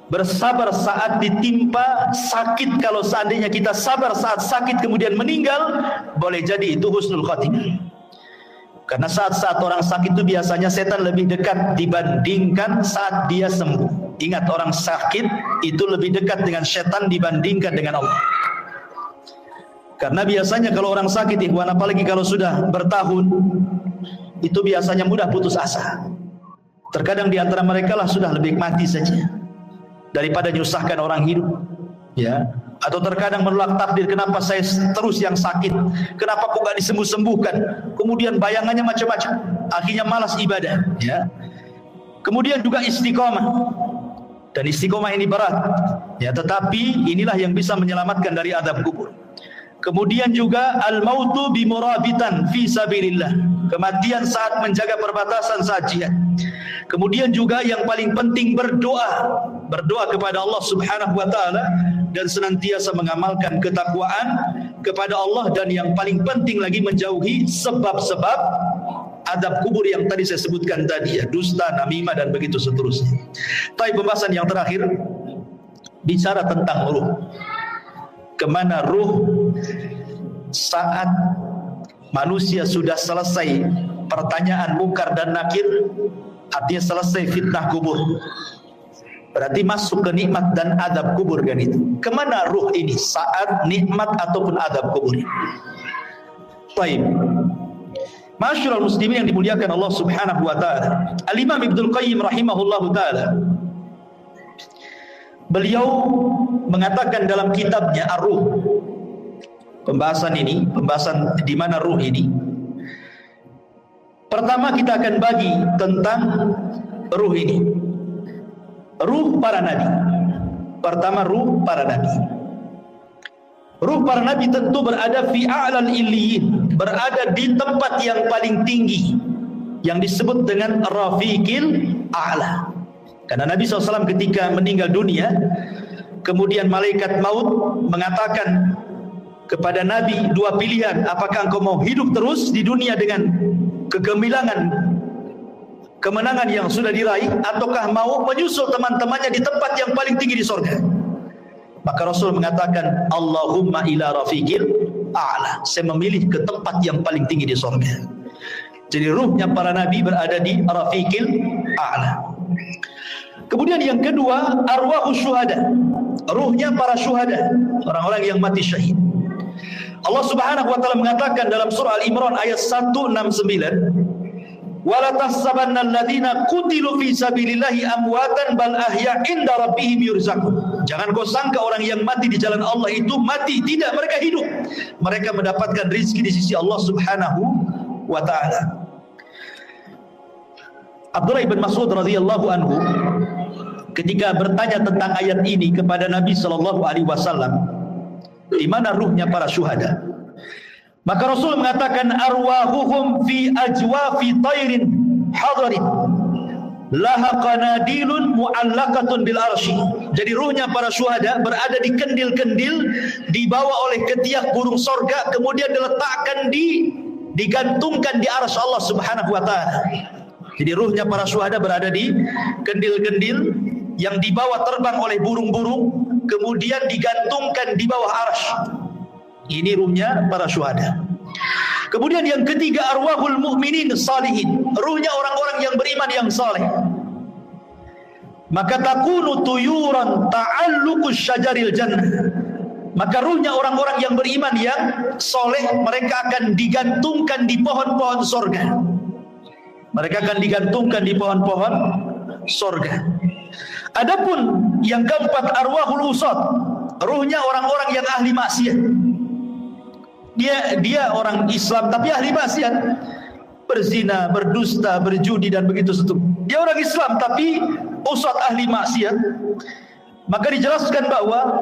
bersabar saat ditimpa sakit. Kalau seandainya kita sabar saat sakit kemudian meninggal, boleh jadi itu husnul khatimah. Karena saat-saat orang sakit itu biasanya setan lebih dekat dibandingkan saat dia sembuh. Ingat, orang sakit itu lebih dekat dengan setan dibandingkan dengan Allah. Karena biasanya kalau orang sakit, ikhwan, apalagi kalau sudah bertahun, itu biasanya mudah putus asa. Terkadang di antara mereka lah sudah lebih mati saja daripada nyusahkan orang hidup, ya. Atau terkadang menolak takdir, kenapa saya terus yang sakit, kenapa kok gak disembuh-sembuhkan, kemudian bayangannya macam-macam, akhirnya malas ibadah, ya. Kemudian juga istiqomah, dan istiqomah ini berat, ya, tetapi inilah yang bisa menyelamatkan dari azab kubur. Kemudian juga al-mautu bimurabitan fi sabilillah, kematian saat menjaga perbatasan saat jihad. Kemudian juga yang paling penting berdoa kepada Allah Subhanahu wa taala dan senantiasa mengamalkan ketakwaan kepada Allah, dan yang paling penting lagi menjauhi sebab-sebab adab kubur yang tadi saya sebutkan tadi, ya, dusta, namimah dan begitu seterusnya. Tapi pembahasan yang terakhir bicara tentang ruh. Kemana ruh saat manusia sudah selesai pertanyaan mungkar dan nakir, artinya selesai fitnah kubur, berarti masuk ke nikmat dan adab kubur, kan itu. Kemana ruh ini saat nikmat ataupun adab kubur? Baik, masyaallah muslimin yang dimuliakan Allah Subhanahu wa taala, Al-Imam Ibnul Qayyim rahimahullahu taala, beliau mengatakan dalam kitabnya Ar-Ruh, pembahasan di mana ruh ini. Pertama kita akan bagi tentang ruh ini. Ruh para nabi. Pertama, ruh para nabi. Ruh para nabi tentu berada fi a'lal illiyin, berada di tempat yang paling tinggi yang disebut dengan rafiqil a'la. Karena Nabi SAW ketika meninggal dunia, kemudian malaikat maut mengatakan kepada Nabi dua pilihan, apakah engkau mau hidup terus di dunia dengan kegemilangan kemenangan yang sudah diraih, ataukah mau menyusul teman-temannya di tempat yang paling tinggi di surga? Maka Rasul mengatakan, Allahumma ila rafiqil a'la, saya memilih ke tempat yang paling tinggi di surga. Jadi ruhnya para nabi berada di rafiqil a'la. Kemudian yang kedua, arwahus syuhada, ruhnya para syuhada, orang-orang yang mati syahid. Allah Subhanahu wa taala mengatakan dalam surah Al-Imran ayat 169, wala tahsabanna alladziina qutilu fi sabilillahi amwatan bal ahya' inda rabbihim yurzaqun. Jangan kau sangka orang yang mati di jalan Allah itu mati, tidak, mereka hidup. Mereka mendapatkan rezeki di sisi Allah Subhanahu wa taala. Abdullah bin Mas'ud radhiyallahu anhu ketika bertanya tentang ayat ini kepada Nabi sallallahu alaihi wasallam, di mana ruhnya para syuhada? Maka Rasul mengatakan, arwahuhum fi ajwafi tairin hadarin laha qanadilun mu'allaqatun bil arsy. Jadi ruhnya para syuhada berada di kendil-kendil, dibawa oleh ketiak burung sorga, kemudian diletakkan digantungkan di arsy Allah Subhanahu wa taala. Jadi ruhnya para syuhada berada di kendil-kendil yang dibawa terbang oleh burung-burung, kemudian digantungkan di bawah arsy. Ini ruhnya para syuhada. Kemudian yang ketiga, arwahul mu'minin salihin, ruhnya orang-orang yang beriman yang saleh. Maka takunu tuyuran ta'alluqus syajaril jannah, maka ruhnya orang-orang yang beriman yang soleh, mereka akan digantungkan di pohon-pohon surga. Mereka akan digantungkan di pohon-pohon surga. Adapun yang keempat, arwahul usad, ruhnya orang-orang yang ahli maksiat. Dia orang Islam tapi ahli maksiat, berzina, berdusta, berjudi dan begitu seterusnya. Dia orang Islam tapi usad ahli maksiat. Maka dijelaskan bahwa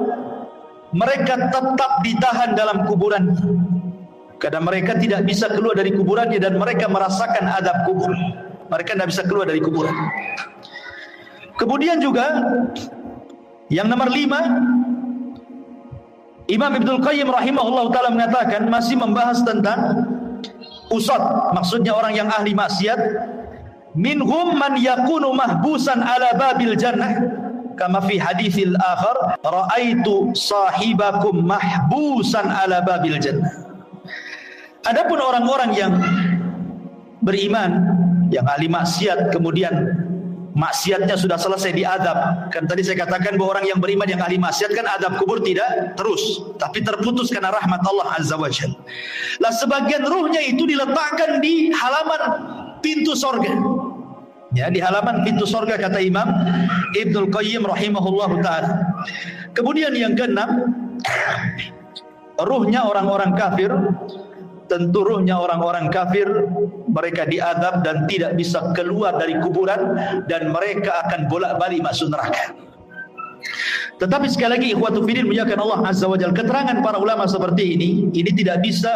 mereka tetap ditahan dalam kuburan, karena mereka tidak bisa keluar dari kuburannya dan mereka merasakan adab kubur. Mereka tidak bisa keluar dari kuburan. Kemudian juga yang nomor 5, Imam Ibnul Qayyim rahimahullah ta'ala mengatakan, masih membahas tentang usad, maksudnya orang yang ahli maksiat. Minhum man yakunu mahbusan ala babil jannah kama fi haditsil akhar ra'aitu sahibakum mahbusan ala babil jannah. Adapun orang-orang yang beriman, yang ahli maksiat, kemudian maksiatnya sudah selesai diadab. Kan tadi saya katakan bahwa orang yang beriman yang ahli maksiat kan adab kubur tidak terus, tapi terputus karena rahmat Allah Azza wa Jalla. Lah sebagian ruhnya itu diletakkan di halaman pintu sorga. Ya, di halaman pintu sorga kata Imam Ibnul Qayyim rahimahullah ta'ala. Kemudian yang keenam, ruhnya orang-orang kafir. Tentu ruhnya orang-orang kafir, mereka diadab dan tidak bisa keluar dari kuburan, dan mereka akan bolak-balik masuk neraka. Tetapi sekali lagi ikhwatu fillah muliakan Allah Azza wa Jalla, keterangan para ulama seperti ini tidak bisa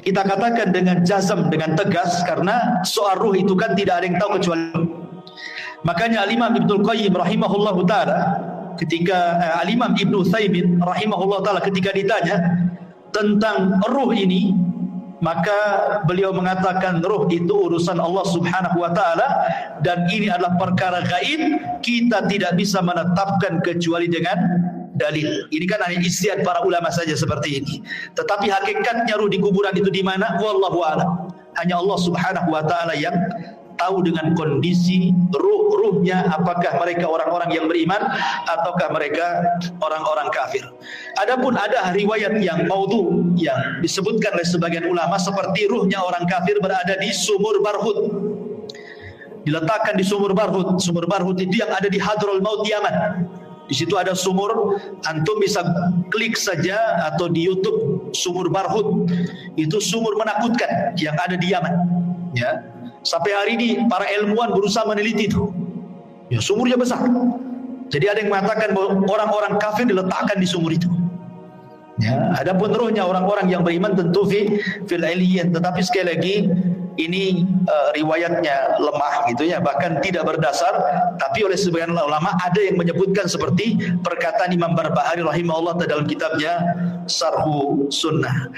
kita katakan dengan jazm, dengan tegas, karena soal ruh itu kan tidak ada yang tahu kecuali. Makanya Al-Imam Ibnul Qayyim rahimahullahu ta'ala ketika Al-Imam Ibnu Utsaimin rahimahullahu ta'ala ketika ditanya tentang ruh ini, maka beliau mengatakan ruh itu urusan Allah Subhanahu wa ta'ala, dan ini adalah perkara gaib, kita tidak bisa menetapkan kecuali dengan dalil. Ini kan hanya ijtihad para ulama saja seperti ini. Tetapi hakikatnya ruh di kuburan itu di mana? Wallahu a'lam. Hanya Allah Subhanahu wa ta'ala yang tahu dengan kondisi ruhnya, apakah mereka orang-orang yang beriman ataukah mereka orang-orang kafir. Adapun ada riwayat yang maudhu yang disebutkan oleh sebagian ulama seperti ruhnya orang kafir berada di sumur Barhut, diletakkan di sumur Barhut. Sumur Barhut itu yang ada di Hadrul Maut Yaman. Di situ ada sumur, antum bisa klik saja atau di YouTube sumur Barhut. Itu sumur menakutkan yang ada di Yaman. Ya. Sampai hari ini para ilmuwan berusaha meneliti itu. Ya, sumurnya besar. Jadi ada yang mengatakan bahwa orang-orang kafir diletakkan di sumur itu. Ya, adapun ruhnya orang-orang yang beriman tentu fil aliyyin, tetapi sekali lagi ini riwayatnya lemah gitu ya, bahkan tidak berdasar. Tapi oleh sebagian ulama ada yang menyebutkan seperti perkataan Imam Barbahari rahimahullah dalam kitabnya Syarhu Sunnah.